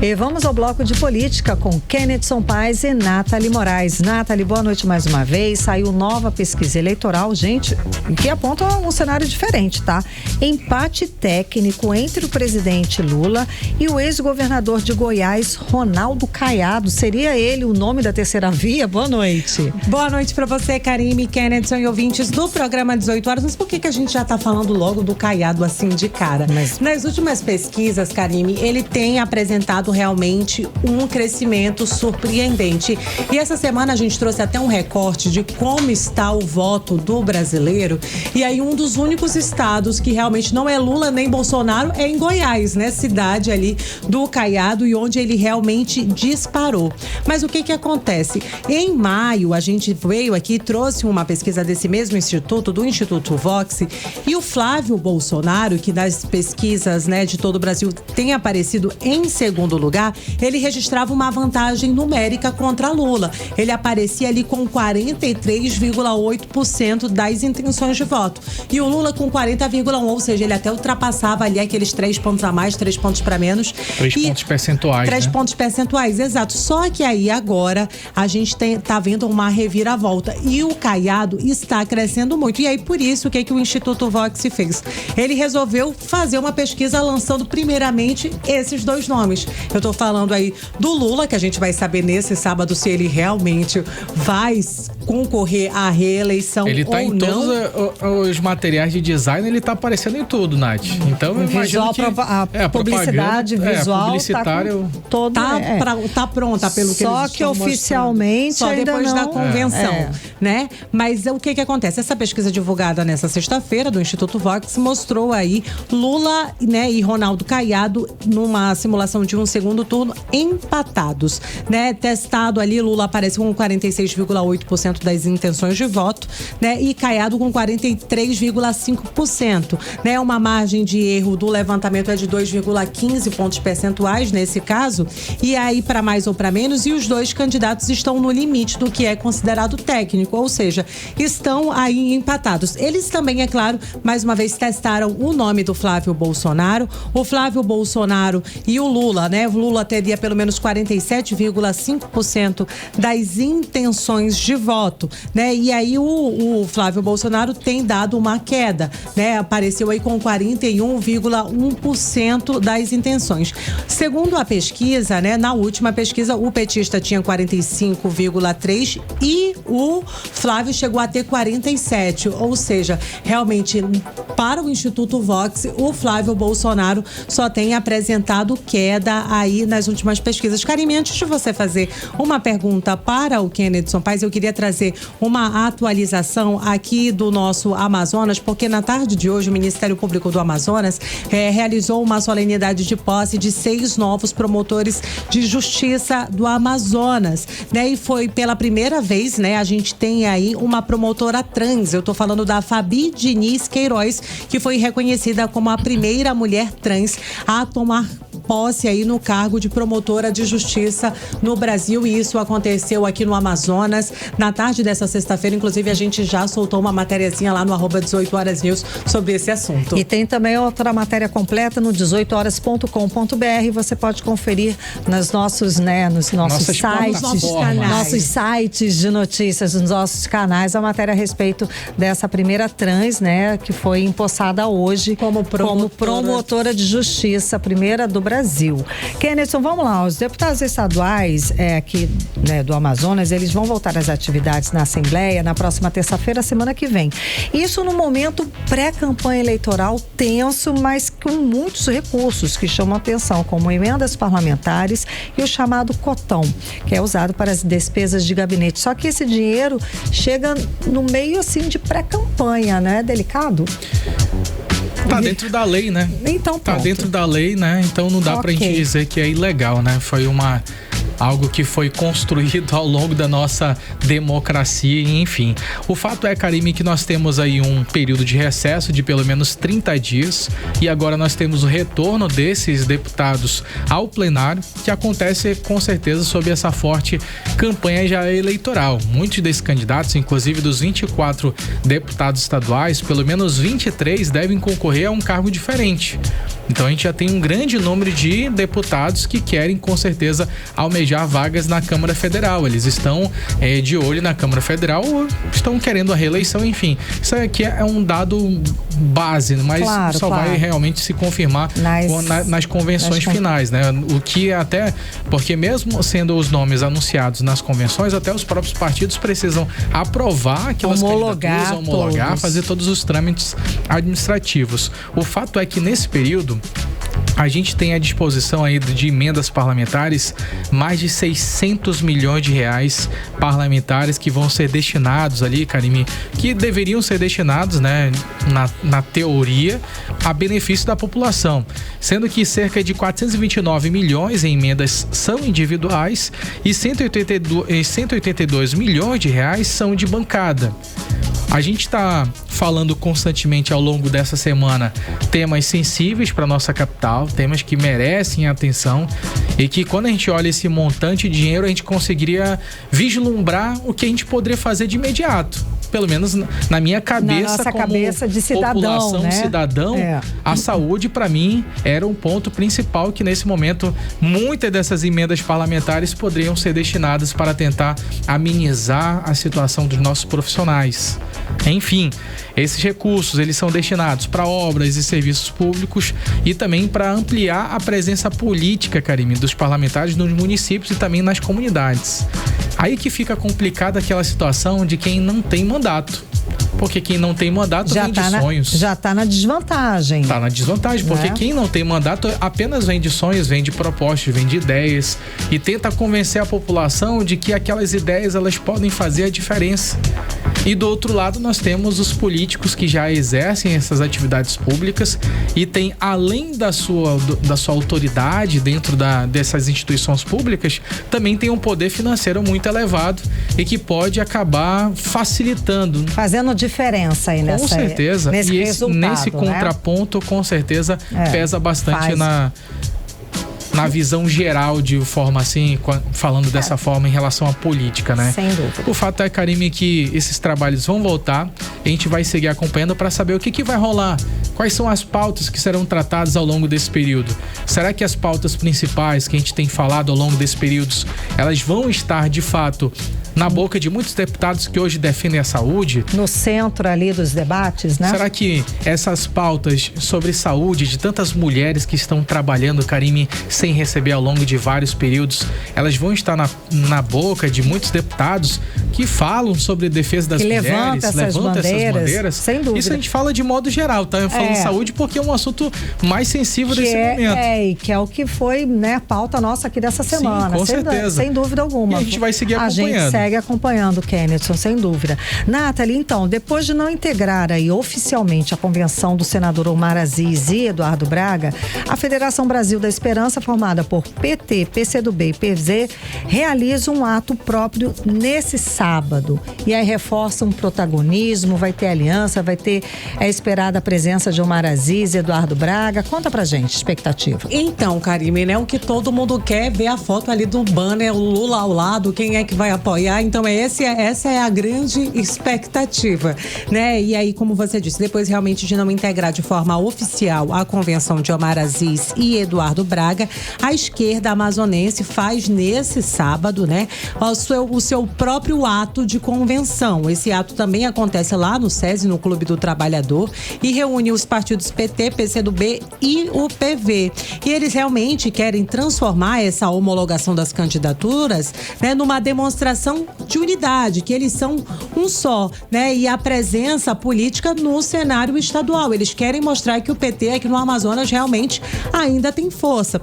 E vamos ao bloco de política com Kennedson Paes e Nathalie Moraes. Nathalie, boa noite mais uma vez. Saiu nova pesquisa eleitoral, gente, que aponta um cenário diferente, tá? Empate técnico entre o presidente Lula e o ex-governador de Goiás, Ronaldo Caiado. Seria ele o nome da terceira via? Boa noite. Boa noite pra você, Karime, Kennedson e ouvintes do programa 18 horas. Mas por que a gente já tá falando logo do Caiado assim de cara? Nas últimas pesquisas, Karime, ele tem apresentado apresentado realmente um crescimento surpreendente. E essa semana a gente trouxe até um recorte de como está o voto do brasileiro. E aí um dos únicos estados que realmente não é Lula nem Bolsonaro é em Goiás, né? Cidade ali do Caiado, e onde ele realmente disparou. Mas o que acontece? Em maio, a gente veio aqui e trouxe uma pesquisa desse mesmo instituto, do Instituto Vox, e o Flávio Bolsonaro, que nas pesquisas, né, de todo o Brasil tem aparecido em segundo lugar, ele registrava uma vantagem numérica contra Lula. Ele aparecia ali com 43,8% das intenções de voto. E o Lula com 40,1%, ou seja, ele até ultrapassava ali aqueles 3 pontos a mais, 3 pontos para menos. 3 pontos percentuais, 3 pontos percentuais, exato. Só que aí agora a gente tá vendo uma reviravolta e o Caiado está crescendo muito. E aí por isso, o que o Instituto Vox fez? Ele resolveu fazer uma pesquisa lançando primeiramente esses dois nomes. Eu tô falando aí do Lula, que a gente vai saber nesse sábado se ele realmente vai concorrer à reeleição ele tá ou em não. Todos os materiais de design, ele tá aparecendo em tudo, Nath. Então eu imagino que a publicidade visual publicitário tá todo, tá pronta pelo que eles só estão que oficialmente só ainda depois não, da convenção, né? Mas o que acontece? Essa pesquisa divulgada nessa sexta-feira do Instituto Vox mostrou aí Lula, né, e Ronaldo Caiado numa simulação de um segundo turno empatados, né? Testado ali, Lula aparece com 46,8% das intenções de voto, né? E Caiado com 43,5%, né? Uma margem de erro do levantamento é de 2,15 pontos percentuais nesse caso, e aí para mais ou para menos, e os dois candidatos estão no limite do que é considerado técnico, ou seja, estão aí empatados. Eles também, é claro, mais uma vez testaram o nome do Flávio Bolsonaro. O Flávio Bolsonaro e o Lula, né? O Lula teria pelo menos 47,5% das intenções de voto, né? E aí o Flávio Bolsonaro tem dado uma queda, né? Apareceu aí com 41,1% das intenções. Segundo a pesquisa, né? Na última pesquisa, o petista tinha 45,3% e o Flávio chegou a ter 47%. Ou seja, realmente, para o Instituto Vox, o Flávio Bolsonaro só tem apresentado queda aí nas últimas pesquisas. Karime, antes de você fazer uma pergunta para o Kennedson Paes, eu queria trazer uma atualização aqui do nosso Amazonas, porque na tarde de hoje o Ministério Público do Amazonas realizou uma solenidade de posse de 6 novos promotores de justiça do Amazonas, né? E foi pela primeira vez, né? A gente tem aí uma promotora trans. Eu tô falando da Fabi Diniz Queiroz, que foi reconhecida como a primeira mulher trans a tomar posse aí no cargo de promotora de justiça no Brasil, e isso aconteceu aqui no Amazonas na tarde dessa sexta-feira. Inclusive a gente já soltou uma matériazinha lá no @18horas News sobre esse assunto. E tem também outra matéria completa no 18horas.com.br. Você pode conferir nos nossos, né, nos nossos sites, nossos sites de notícias, nos nossos canais, a matéria a respeito dessa primeira trans, né, que foi empossada hoje como promotora de justiça, a primeira do Brasil. Kennedson, vamos lá, os deputados estaduais aqui, né, do Amazonas, eles vão voltar às atividades na Assembleia na próxima terça-feira, semana que vem. Isso no momento pré-campanha eleitoral tenso, mas com muitos recursos que chamam atenção, como emendas parlamentares e o chamado cotão, que é usado para as despesas de gabinete. Só que esse dinheiro chega no meio, assim, de pré-campanha, né? É delicado? Tá dentro da lei, né? Então, tá dentro da lei, né? Então não dá pra gente dizer que é ilegal, né? Foi algo que foi construído ao longo da nossa democracia, enfim. O fato é, Karime, que nós temos aí um período de recesso de pelo menos 30 dias e agora nós temos o retorno desses deputados ao plenário, que acontece com certeza sob essa forte campanha já eleitoral. Muitos desses candidatos, inclusive dos 24 deputados estaduais, pelo menos 23 devem concorrer a um cargo diferente. Então a gente já tem um grande número de deputados que querem com certeza almejar vagas na Câmara Federal. Eles estão de olho na Câmara Federal ou estão querendo a reeleição, enfim. Isso aqui é um dado base, mas só vai realmente se confirmar nas convenções finais, né? O que até, porque mesmo sendo os nomes anunciados nas convenções, até os próprios partidos precisam aprovar aquelas candidaturas, homologar, fazer todos os trâmites administrativos. O fato é que nesse período A gente tem à disposição aí de emendas parlamentares mais de 600 milhões de reais parlamentares que vão ser destinados ali, Karime, que deveriam ser destinados, né, na teoria, a benefício da população, sendo que cerca de 429 milhões em emendas são individuais e 182 milhões de reais são de bancada. A gente está falando constantemente ao longo dessa semana temas sensíveis para nossa capital, temas que merecem atenção e que quando a gente olha esse montante de dinheiro a gente conseguiria vislumbrar o que a gente poderia fazer de imediato. Pelo menos na minha cabeça, na nossa como cabeça de cidadão, população, né? cidadão, a saúde para mim era um ponto principal que nesse momento muitas dessas emendas parlamentares poderiam ser destinadas para tentar amenizar a situação dos nossos profissionais. Enfim, esses recursos eles são destinados para obras e serviços públicos e também para ampliar a presença política, Karime, dos parlamentares nos municípios e também nas comunidades. Aí que fica complicada aquela situação de quem não tem mandato. Porque quem não tem mandato vende sonhos. Já tá na desvantagem. Tá na desvantagem, porque quem não tem mandato apenas vende sonhos, vende propostas, vende ideias e tenta convencer a população de que aquelas ideias elas podem fazer a diferença. E do outro lado nós temos os políticos que já exercem essas atividades públicas e tem, além da sua autoridade dentro dessas instituições públicas, também tem um poder financeiro muito elevado e que pode acabar facilitando. Fazendo diferença aí nessa. Com certeza. Nesse e resultado, nesse contraponto, com certeza, pesa bastante na visão geral, de forma assim, falando dessa forma em relação à política, né? Sem dúvida. O fato é, Karime, que esses trabalhos vão voltar, a gente vai seguir acompanhando para saber o que vai rolar, quais são as pautas que serão tratadas ao longo desse período. Será que as pautas principais que a gente tem falado ao longo desse período, elas vão estar, de fato, na boca de muitos deputados que hoje defendem a saúde? No centro ali dos debates, né? Será que essas pautas sobre saúde de tantas mulheres que estão trabalhando, Karime, sem receber ao longo de vários períodos, elas vão estar na boca de muitos deputados que falam sobre defesa das mulheres, levantam essas bandeiras? Sem dúvida. Isso a gente fala de modo geral, tá? Eu falo de saúde porque é um assunto mais sensível desse momento. E que é o que foi, né, pauta nossa aqui dessa semana. Sim, com certeza. Sem dúvida alguma. E a gente vai seguir acompanhando. A gente segue acompanhando, Kennethson, sem dúvida. Nathalie, então, depois de não integrar aí oficialmente a convenção do senador Omar Aziz e Eduardo Braga, a Federação Brasil da Esperança, formada por PT, PCdoB e PV, realiza um ato próprio nesse sábado. E aí reforça um protagonismo, vai ter aliança, vai ter esperada a presença de Omar Aziz e Eduardo Braga. Conta pra gente, expectativa. Então, Karime, né, o que todo mundo quer ver a foto ali do banner, o Lula ao lado, quem é que vai apoiar. Então, essa é a grande expectativa, né? E aí, como você disse, depois realmente de não integrar de forma oficial a convenção de Omar Aziz e Eduardo Braga, a esquerda amazonense faz nesse sábado, né, o seu próprio ato de convenção. Esse ato também acontece lá no SESI, no Clube do Trabalhador, e reúne os partidos PT, PCdoB e o PV. E eles realmente querem transformar essa homologação das candidaturas, né, numa demonstração de unidade, que eles são um só, né, e a presença política no cenário estadual. Eles querem mostrar que o PT aqui no Amazonas realmente ainda tem força.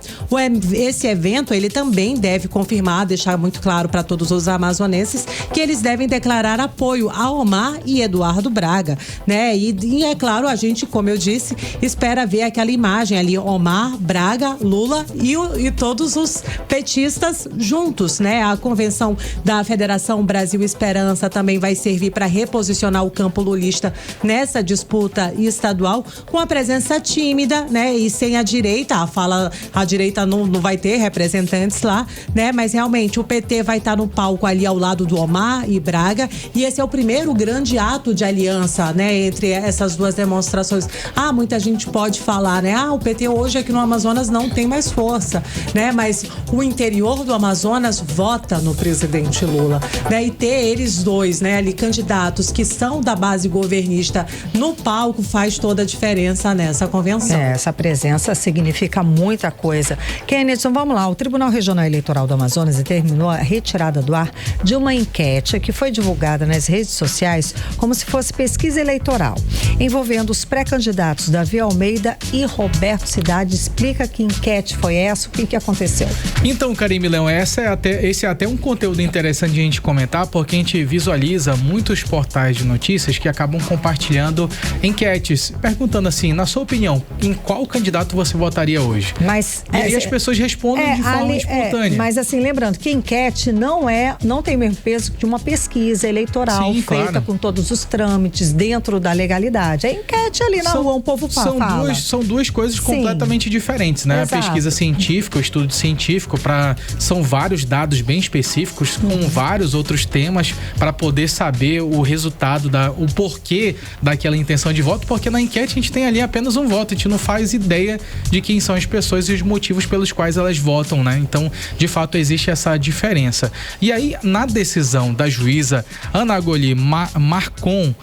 Esse evento, ele também deve confirmar, deixar muito claro para todos os amazonenses que eles devem declarar apoio a Omar e Eduardo Braga, né? E é claro, a gente, como eu disse, espera ver aquela imagem ali, Omar, Braga, Lula e todos os petistas juntos, né? A convenção da Federação Brasil Esperança também vai servir para reposicionar o campo lulista nessa disputa estadual, com a presença tímida, né? E sem a direita, a direita não vai ter representantes lá, né? Mas realmente o PT vai estar no palco ali ao lado do Omar e Braga, e esse é o primeiro grande ato de aliança, né? Entre essas duas demonstrações. Muita gente pode falar, né? O PT hoje aqui no Amazonas não tem mais força, né? Mas o interior do Amazonas vota no presidente Lula, né? E ter eles dois, né, ali candidatos que são da base governista no palco faz toda a diferença nessa convenção. Essa presença significa muita coisa. Kennethson, vamos lá. O Tribunal Regional Eleitoral do Amazonas determinou a retirada do ar de uma enquete que foi divulgada nas redes sociais como se fosse pesquisa eleitoral, envolvendo os pré-candidatos Davi Almeida e Roberto Cidade. Explica que enquete foi essa, o que aconteceu? Então, Karime Leão, esse é até um conteúdo interessante de a gente comentar, porque a gente visualiza muitos portais de notícias que acabam compartilhando enquetes, perguntando assim, na sua opinião, em qual candidato você votaria hoje? E aí as pessoas respondem de forma espontânea. Mas assim, lembrando que enquete não tem o mesmo peso que uma pesquisa eleitoral feita com todos os trâmites dentro da legalidade. A enquete ali na rua, um povo fala. São duas coisas completamente diferentes, né? Exato. A pesquisa científica, o estudo científico, são vários dados bem específicos, com vários outros temas para poder saber o resultado, o porquê daquela intenção de voto, porque na enquete a gente tem ali apenas um voto, a gente não faz ideia de quem são as pessoas e os motivos pelos quais elas votam, né? Então, de fato, existe essa diferença. E aí, na decisão da juíza Anagoli Marcon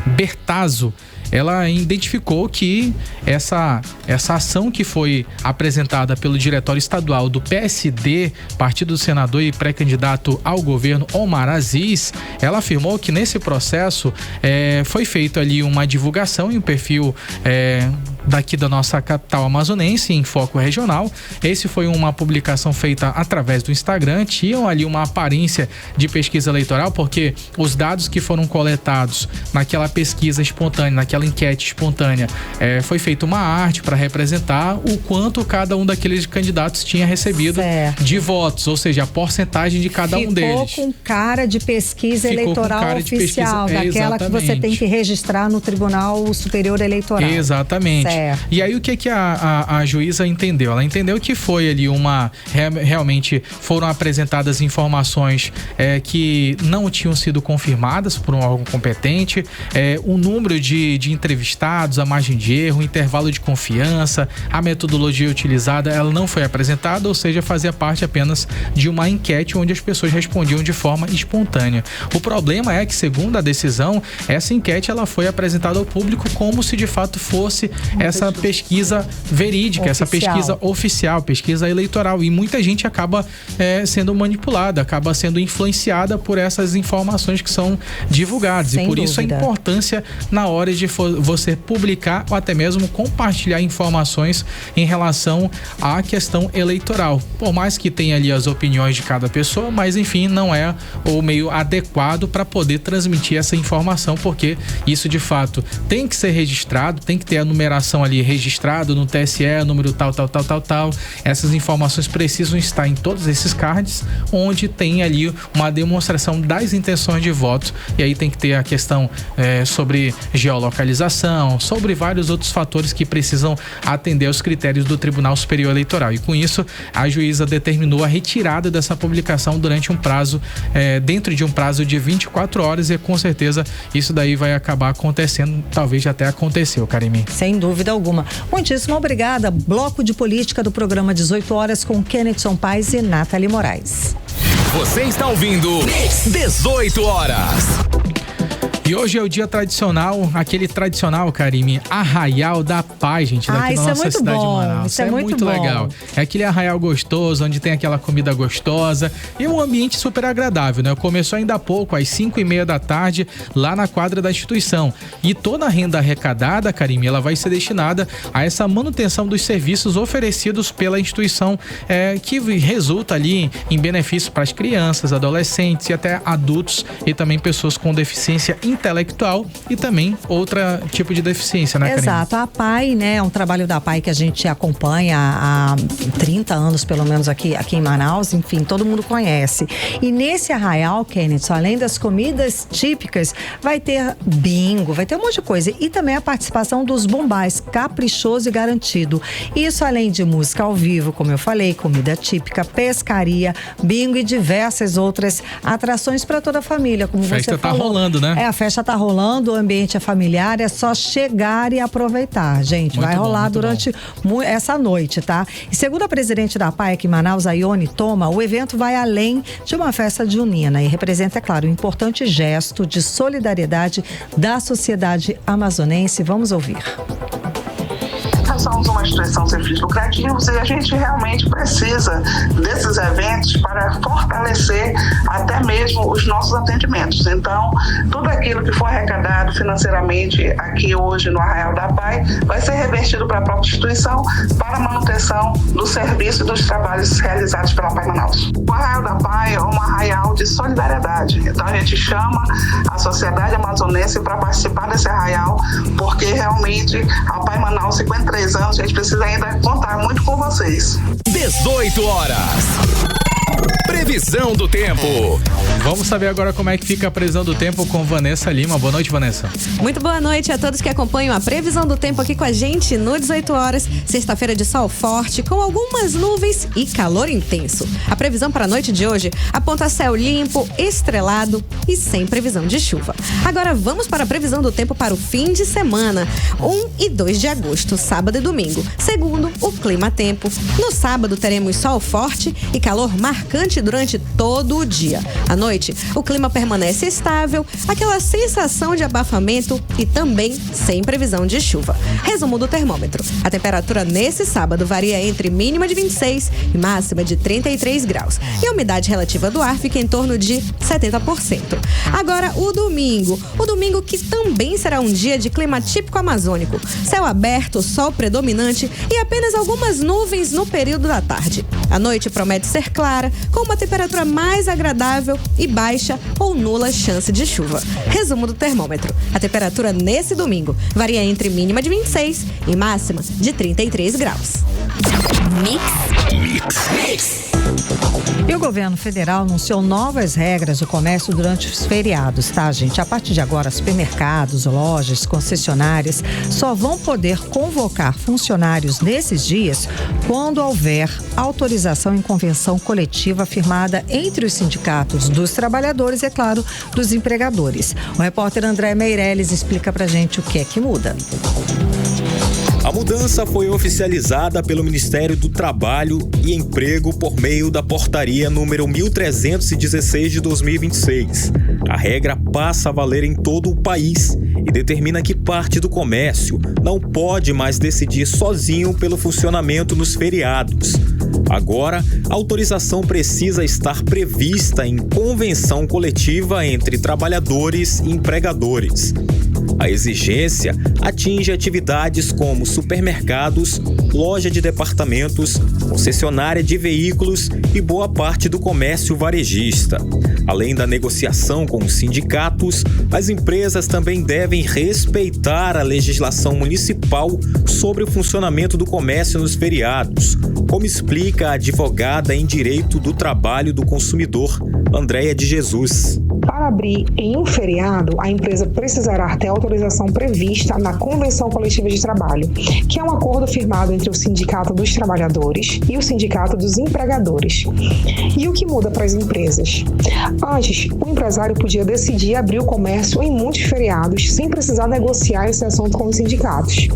Bertazzo, ela identificou que essa ação que foi apresentada pelo Diretório Estadual do PSD, Partido do Senador e pré-candidato ao governo Omar Aziz, ela afirmou que nesse processo foi feita ali uma divulgação em um perfil daqui da nossa capital amazonense, em foco regional. Esse foi uma publicação feita através do Instagram, tinham ali uma aparência de pesquisa eleitoral, porque os dados que foram coletados naquela pesquisa espontânea, naquela enquete espontânea, foi feita uma arte para representar o quanto cada um daqueles candidatos tinha recebido de votos, ou seja, a porcentagem de cada um deles. Ficou com cara de pesquisa eleitoral oficial, daquela que você tem que registrar no Tribunal Superior Eleitoral. Exatamente. Certo. E aí o que a juíza entendeu? Ela entendeu que foi ali realmente foram apresentadas informações que não tinham sido confirmadas por um órgão competente, o número de entrevistados, a margem de erro, o intervalo de confiança, a metodologia utilizada, ela não foi apresentada, ou seja, fazia parte apenas de uma enquete onde as pessoas respondiam de forma espontânea. O problema é que, segundo a decisão, essa enquete ela foi apresentada ao público como se de fato fosse essa pesquisa verídica, essa pesquisa oficial, pesquisa eleitoral, e muita gente acaba sendo manipulada, acaba sendo influenciada por essas informações que são divulgadas. E por isso a importância na hora de você publicar ou até mesmo compartilhar informações em relação à questão eleitoral. Por mais que tenha ali as opiniões de cada pessoa, mas enfim, não é o meio adequado para poder transmitir essa informação, porque isso de fato tem que ser registrado, tem que ter a numeração ali registrado no TSE, número tal. Essas informações precisam estar em todos esses cards, onde tem ali uma demonstração das intenções de voto, e aí tem que ter a questão sobre geolocalização, sobre vários outros fatores que precisam atender aos critérios do Tribunal Superior Eleitoral. E com isso, a juíza determinou a retirada dessa publicação durante um prazo, dentro de um prazo de 24 horas, e com certeza isso daí vai acabar acontecendo, talvez já até aconteceu, Karime. Sem dúvida alguma. Muitíssimo obrigada. Bloco de Política do programa 18 horas com Kennedson Paes e Nathalie Moraes. Você está ouvindo 18 horas. E hoje é o dia tradicional, aquele tradicional, Karime, Arraial da Paz, gente, daqui na nossa cidade de Manaus. Isso é muito legal. É aquele arraial gostoso, onde tem aquela comida gostosa e um ambiente super agradável, né? Começou ainda há pouco, às 5:30 da tarde, lá na quadra da instituição. E toda a renda arrecadada, Karime, ela vai ser destinada a essa manutenção dos serviços oferecidos pela instituição, que resulta ali em benefício para as crianças, adolescentes e até adultos, e também pessoas com deficiência intelectual e também outro tipo de deficiência, né, Karine? Exato. A APAI, né, é um trabalho da APAI que a gente acompanha há 30 anos, pelo menos aqui em Manaus, enfim, todo mundo conhece. E nesse arraial, Kenneth, além das comidas típicas, vai ter bingo, vai ter um monte de coisa, e também a participação dos bombais, caprichoso e garantido. Isso além de música ao vivo, como eu falei, comida típica, pescaria, bingo e diversas outras atrações para toda a família, como você falou. A festa tá rolando, né? A festa tá rolando, o ambiente é familiar, é só chegar e aproveitar, gente. Vai rolar durante essa noite, tá? E segundo a presidente da APAI aqui em Manaus, a Ione Toma, o evento vai além de uma festa junina e representa, é claro, um importante gesto de solidariedade da sociedade amazonense. Vamos ouvir. Nós somos uma prostituição sem fins lucrativos, e a gente realmente precisa desses eventos para fortalecer até mesmo os nossos atendimentos. Então, tudo aquilo que for arrecadado financeiramente aqui hoje no Arraial da Pai vai ser revertido para a própria instituição para a manutenção do serviço e dos trabalhos realizados pela Pai Manaus. O Arraial da Pai é um arraial de solidariedade, então a gente chama a sociedade amazonense para participar desse arraial, porque realmente a Pai Manaus, 53 anos, a gente precisa ainda contar muito com vocês. 18 horas. Previsão do tempo. Vamos saber agora como é que fica a previsão do tempo com Vanessa Lima. Boa noite, Vanessa. Muito boa noite a todos que acompanham a previsão do tempo aqui com a gente no 18 horas. Sexta-feira de sol forte, com algumas nuvens e calor intenso. A previsão para a noite de hoje aponta céu limpo, estrelado e sem previsão de chuva. Agora vamos para a previsão do tempo para o fim de semana, 1 e 2 de agosto, sábado e domingo. Segundo o Clima Tempo, no sábado teremos sol forte e calor marcante durante todo o dia. À noite, o clima permanece estável, aquela sensação de abafamento e também sem previsão de chuva. Resumo do termômetro. A temperatura nesse sábado varia entre mínima de 26 e máxima de 33 graus. E a umidade relativa do ar fica em torno de 70%. Agora, o domingo. O domingo que também será um dia de clima típico amazônico. Céu aberto, sol predominante e apenas algumas nuvens no período da tarde. A noite promete ser clara, com uma temperatura mais agradável e baixa ou nula chance de chuva. Resumo do termômetro. A temperatura nesse domingo varia entre mínima de 26 e máxima de 33 graus. Mix. E o governo federal anunciou novas regras de comércio durante os feriados, tá, gente? A partir de agora, supermercados, lojas, concessionárias só vão poder convocar funcionários nesses dias quando houver autorização em convenção coletiva firmada entre os sindicatos dos trabalhadores e, é claro, dos empregadores. O repórter André Meirelles explica pra gente o que é que muda. A mudança foi oficializada pelo Ministério do Trabalho e Emprego por meio da portaria número 1316 de 2026. A regra passa a valer em todo o país e determina que parte do comércio não pode mais decidir sozinho pelo funcionamento nos feriados. Agora, a autorização precisa estar prevista em convenção coletiva entre trabalhadores e empregadores. A exigência atinge atividades como supermercados, loja de departamentos, concessionária de veículos e boa parte do comércio varejista. Além da negociação com os sindicatos, as empresas também devem respeitar a legislação municipal sobre o funcionamento do comércio nos feriados, como explica a advogada em Direito do Trabalho do Consumidor, Andréia de Jesus. Para abrir em um feriado, a empresa precisará ter autorização prevista na Convenção Coletiva de Trabalho, que é um acordo firmado entre o Sindicato dos Trabalhadores e o Sindicato dos Empregadores. E o que muda para as empresas? Antes, o empresário podia decidir abrir o comércio em muitos feriados sem precisar negociar esse assunto com os sindicatos.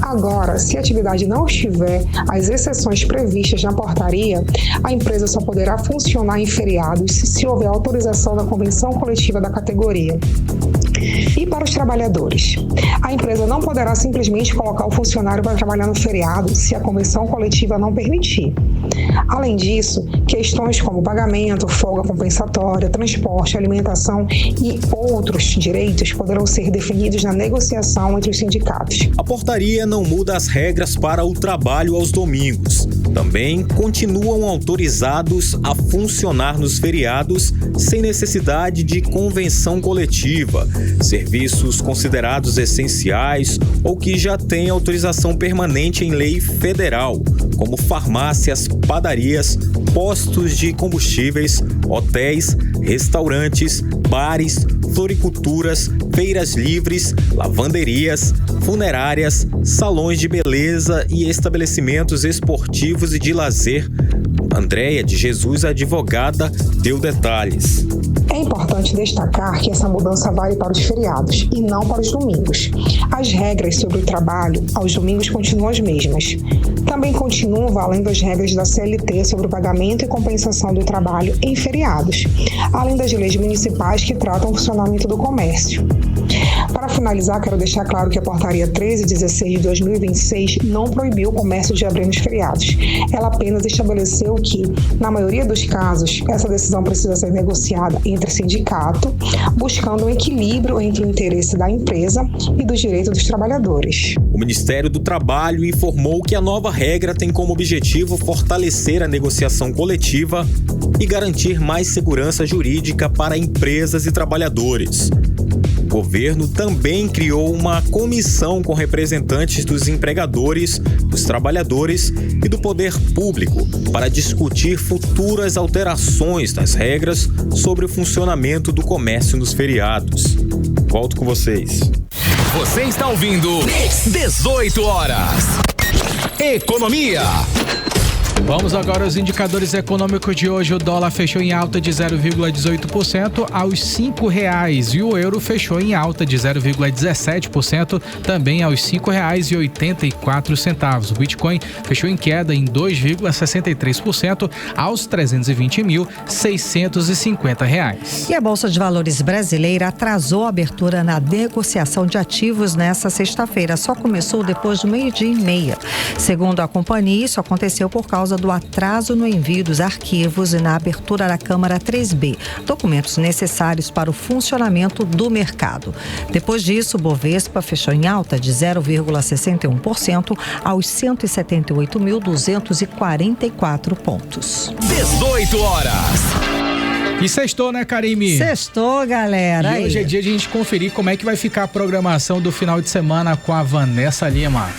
Agora, se a atividade não estiver às exceções previstas na portaria, a empresa só poderá funcionar em feriados se houver autorização da Convenção Coletiva da categoria. E para os trabalhadores, a empresa não poderá simplesmente colocar o funcionário para trabalhar no feriado se a convenção coletiva não permitir. Além disso, questões como pagamento, folga compensatória, transporte, alimentação e outros direitos poderão ser definidos na negociação entre os sindicatos. A portaria não muda as regras para o trabalho aos domingos. Também continuam autorizados a funcionar nos feriados sem necessidade de convenção coletiva, serviços considerados essenciais ou que já têm autorização permanente em lei federal, como farmácias, padarias, postos de combustíveis, hotéis, restaurantes, bares, floriculturas, feiras livres, lavanderias, funerárias, salões de beleza e estabelecimentos esportivos e de lazer. Andréia de Jesus, advogada, deu detalhes. É importante destacar que essa mudança vale para os feriados e não para os domingos. As regras sobre o trabalho aos domingos continuam as mesmas. Também continuam valendo as regras da CLT sobre o pagamento e compensação do trabalho em feriados, além das leis municipais que tratam o funcionamento do comércio. Para finalizar, quero deixar claro que a portaria 1316 de 2026 não proibiu o comércio de abrir nos feriados. Ela apenas estabeleceu que, na maioria dos casos, essa decisão precisa ser negociada entre o sindicato, buscando um equilíbrio entre o interesse da empresa e dos direitos dos trabalhadores. O Ministério do Trabalho informou que a nova regra tem como objetivo fortalecer a negociação coletiva e garantir mais segurança jurídica para empresas e trabalhadores. O governo também criou uma comissão com representantes dos empregadores, dos trabalhadores e do poder público para discutir futuras alterações das regras sobre o funcionamento do comércio nos feriados. Volto com vocês. Você está ouvindo 18 horas. Economia. Vamos agora aos indicadores econômicos de hoje. O dólar fechou em alta de 0,18% aos R$5 e o euro fechou em alta de 0,17% também aos R$5,84. O Bitcoin fechou em queda em 2,63% aos R$320.650. E a Bolsa de Valores brasileira atrasou a abertura na negociação de ativos nesta sexta-feira. Só começou depois do 12:30. Segundo a companhia, isso aconteceu por causa do atraso no envio dos arquivos e na abertura da Câmara 3B, documentos necessários para o funcionamento do mercado. Depois disso, o Bovespa fechou em alta de 0,61% aos 178.244 pontos. 18 horas. E sextou, né, Karime? Sextou, galera. E hoje é dia de a gente conferir como é que vai ficar a programação do final de semana com a Vanessa Lima.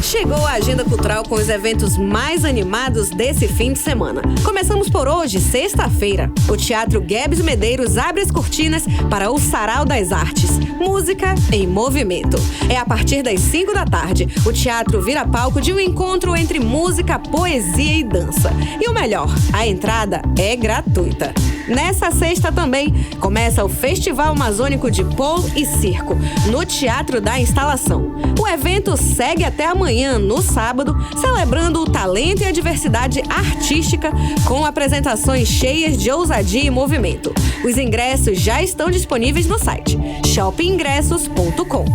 Chegou a agenda cultural com os eventos mais animados desse fim de semana. Começamos por hoje, sexta-feira. O Teatro Guebs Medeiros abre as cortinas para o Sarau das Artes. Música em movimento. É a partir das 5 da tarde. O teatro vira palco de um encontro entre música, poesia e dança. E o melhor, a entrada é gratuita. Nessa sexta também começa o Festival Amazônico de Polo e Circo, no Teatro da Instalação. O evento segue até amanhã, no sábado, celebrando o talento e a diversidade artística com apresentações cheias de ousadia e movimento. Os ingressos já estão disponíveis no site shoppingingressos.com.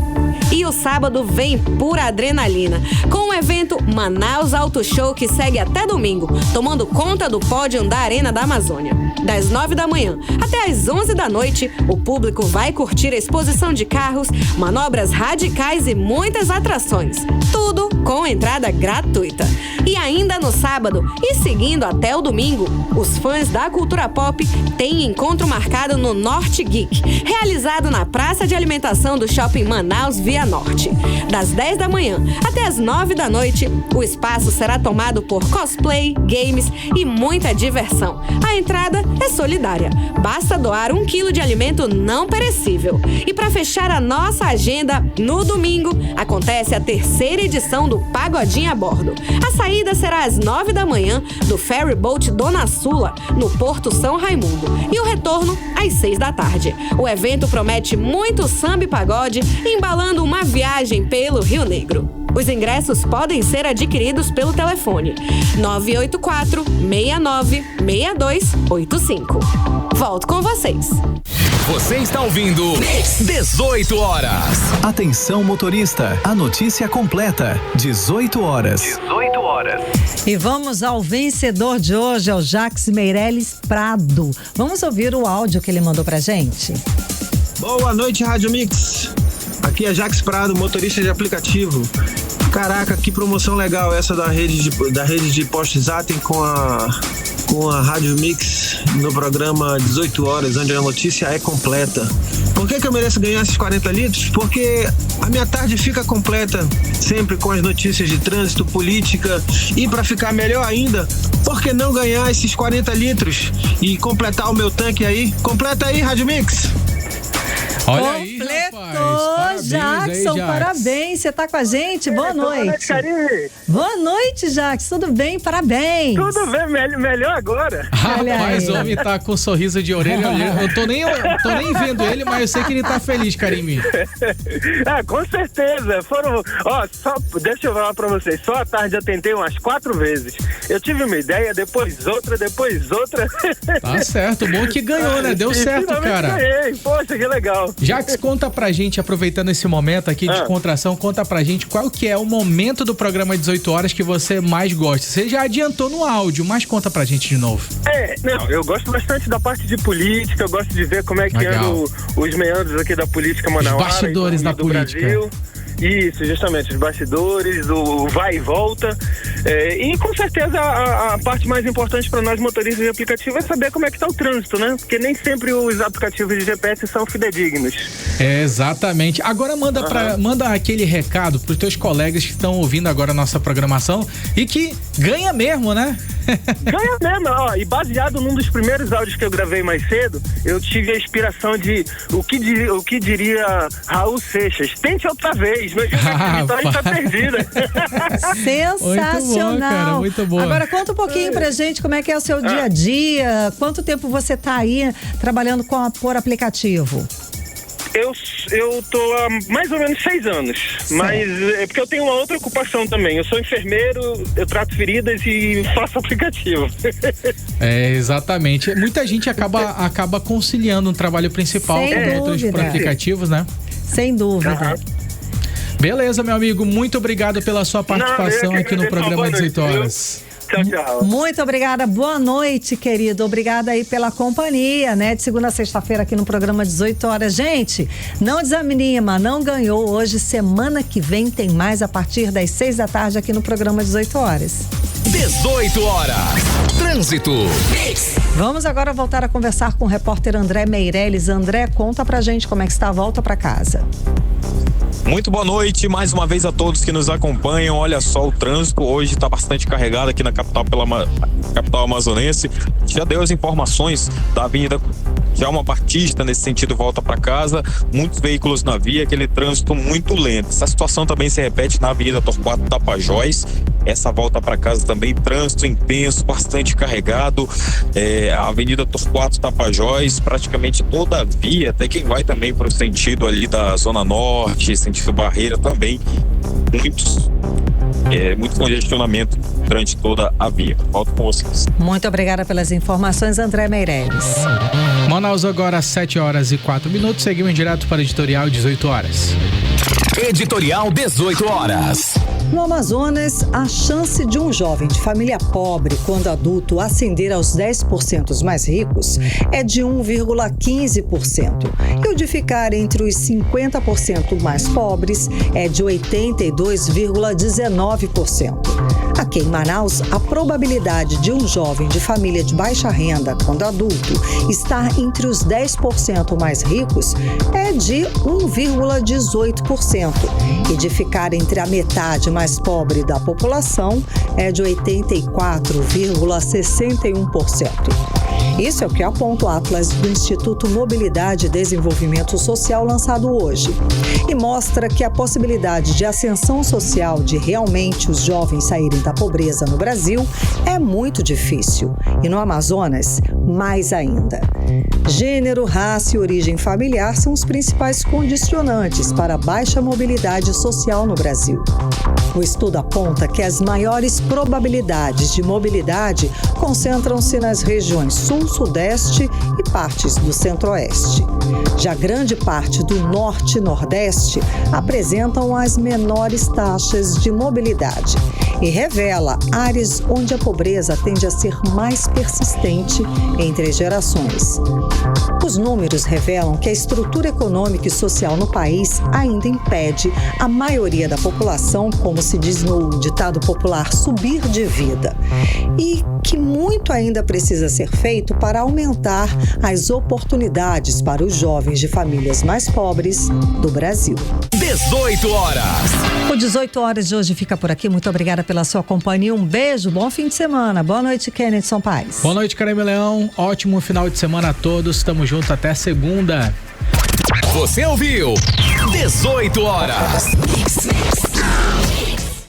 E o sábado vem pura adrenalina, com o evento Manaus Auto Show, que segue até domingo, tomando conta do pódio da Arena da Amazônia. Das 9 da manhã até as 11 da noite, o público vai curtir a exposição de carros, manobras radicais e muitas atrações. Tudo com entrada gratuita. E ainda no sábado, e seguindo até o domingo, os fãs da cultura pop têm encontro marcado no Norte Geek, realizado na Praça de Alimentação do Shopping Manaus Via Norte. Das 10 da manhã até as 9 da noite, o espaço será tomado por cosplay, games e muita diversão. A entrada é solidária. Basta doar 1 quilo de alimento não perecível. E para fechar a nossa agenda, no domingo, acontece a 3ª edição do Pagodinho a Bordo. A saída será às 9 da manhã do Ferry Boat Dona Sula, no Porto São Raimundo. E o retorno às 6 da tarde. O evento promete muito samba e pagode, embalando uma viagem pelo Rio Negro. Os ingressos podem ser adquiridos pelo telefone 984-69-6285. Volto com vocês. Você está ouvindo 18 horas. Atenção, motorista. A notícia completa. 18 horas. 18 horas. E vamos ao vencedor de hoje, é o Jax Meirelles Prado. Vamos ouvir o áudio que ele mandou pra gente. Boa noite, Rádio Mix. Aqui é Jax Prado, motorista de aplicativo. Caraca, que promoção legal essa da rede de postos Zaten com a Rádio Mix no programa 18 horas, onde a notícia é completa. Por que eu mereço ganhar esses 40 litros? Porque a minha tarde fica completa sempre com as notícias de trânsito, política, e para ficar melhor ainda, por que não ganhar esses 40 litros e completar o meu tanque aí? Completa aí, Rádio Mix! Olha aí, rapaz. Jackson, parabéns, você tá com a gente? Boa noite. Boa noite, Karine. Boa noite, Jax, tudo bem? Parabéns. Tudo bem, melhor agora. Rapaz, o homem tá com um sorriso de orelha. Eu tô nem vendo ele, mas eu sei que ele tá feliz, Karime. Com certeza. Deixa eu falar pra vocês, só à tarde eu tentei umas 4 vezes. Eu tive uma ideia, depois outra. Tá certo, bom que ganhou, né? Deu certo, cara. Ganhei. Poxa, que legal. Jax, conta pra gente, aproveitando esse momento aqui de contração, conta pra gente qual que é o momento do programa 18 horas que você mais gosta. Você já adiantou no áudio, mas conta pra gente de novo. Eu gosto bastante da parte de política, eu gosto de ver como é que andam os meandros aqui da política manauara. Os bastidores da política. Brasil. Isso, justamente, os bastidores, o vai e volta. E com certeza a parte mais importante para nós motoristas de aplicativo é saber como é que está o trânsito, né? Porque nem sempre os aplicativos de GPS são fidedignos. Exatamente. Agora manda aquele recado para os teus colegas que estão ouvindo agora a nossa programação e que ganha mesmo, né? Ganha mesmo, e baseado num dos primeiros áudios que eu gravei mais cedo, eu tive a inspiração de o que diria Raul Seixas: tente outra vez, mas a vitória está perdida. Sensacional. Muito bom, cara, muito bom. Agora conta um pouquinho pra gente como é que é o seu dia a dia, quanto tempo você tá aí trabalhando por aplicativo? Eu tô há mais ou menos 6 anos, mas é porque eu tenho uma outra ocupação também. Eu sou enfermeiro, eu trato feridas e faço aplicativo. Exatamente. Muita gente acaba conciliando um trabalho principal com outros por aplicativos, né? Sem dúvida. Beleza, meu amigo, muito obrigado pela sua participação aqui no programa 18 horas. Tchau, tchau. Muito obrigada, boa noite, querido. Obrigada aí pela companhia, né? De segunda a sexta-feira aqui no programa 18 horas. Gente, não desanima, não ganhou hoje. Semana que vem tem mais a partir das 6 da tarde aqui no programa 18 horas. 18 horas. Trânsito. Vamos agora voltar a conversar com o repórter André Meirelles. André, conta pra gente como é que está a volta pra casa. Muito boa noite mais uma vez a todos que nos acompanham. Olha só, o trânsito hoje está bastante carregado aqui na capital amazonense. Já deu as informações da Avenida Djalma Batista nesse sentido, volta para casa, muitos veículos na via, aquele trânsito muito lento. Essa situação também se repete na Avenida Torquato Tapajós. Essa volta para casa também, trânsito intenso, bastante carregado. A Avenida Torquato Tapajós, praticamente toda a via, até quem vai também para o sentido ali da Zona Norte, sentido Barreira também, muito congestionamento durante toda a via. Volto com vocês. Muito obrigada pelas informações, André Meirelles. Manaus agora às 7 horas e 4 minutos, seguimos direto para o editorial 18 horas. Editorial 18 horas. No Amazonas, a chance de um jovem de família pobre, quando adulto, ascender aos 10% mais ricos é de 1,15%. E o de ficar entre os 50% mais pobres é de 82,19%. Aqui em Manaus, a probabilidade de um jovem de família de baixa renda, quando adulto, estar entre os 10% mais ricos é de 1,18%. E de ficar entre a metade mais pobre da população é de 84,61%. Isso é o que aponta o Atlas do Instituto Mobilidade e Desenvolvimento Social lançado hoje. E mostra que a possibilidade de ascensão social de realmente os jovens saírem da pobreza no Brasil é muito difícil. E no Amazonas, mais ainda. Gênero, raça e origem familiar são os principais condicionantes para a baixa mobilidade social no Brasil. O estudo aponta que as maiores probabilidades de mobilidade concentram-se nas regiões Sul, Sudeste e partes do Centro-Oeste. Já grande parte do Norte e Nordeste apresentam as menores taxas de mobilidade e revela áreas onde a pobreza tende a ser mais persistente entre gerações. Os números revelam que a estrutura econômica e social no país ainda impede a maioria da população, como se diz no ditado popular, subir de vida. E que muito ainda precisa ser feito para aumentar as oportunidades para os jovens de famílias mais pobres do Brasil. 18 horas. O 18 horas de hoje fica por aqui. Muito obrigada pela sua companhia. Um beijo, bom fim de semana. Boa noite, Kennedy Paz. Boa noite, Karime Leão. Ótimo final de semana a todos. Tamo junto até segunda. Você ouviu 18 horas.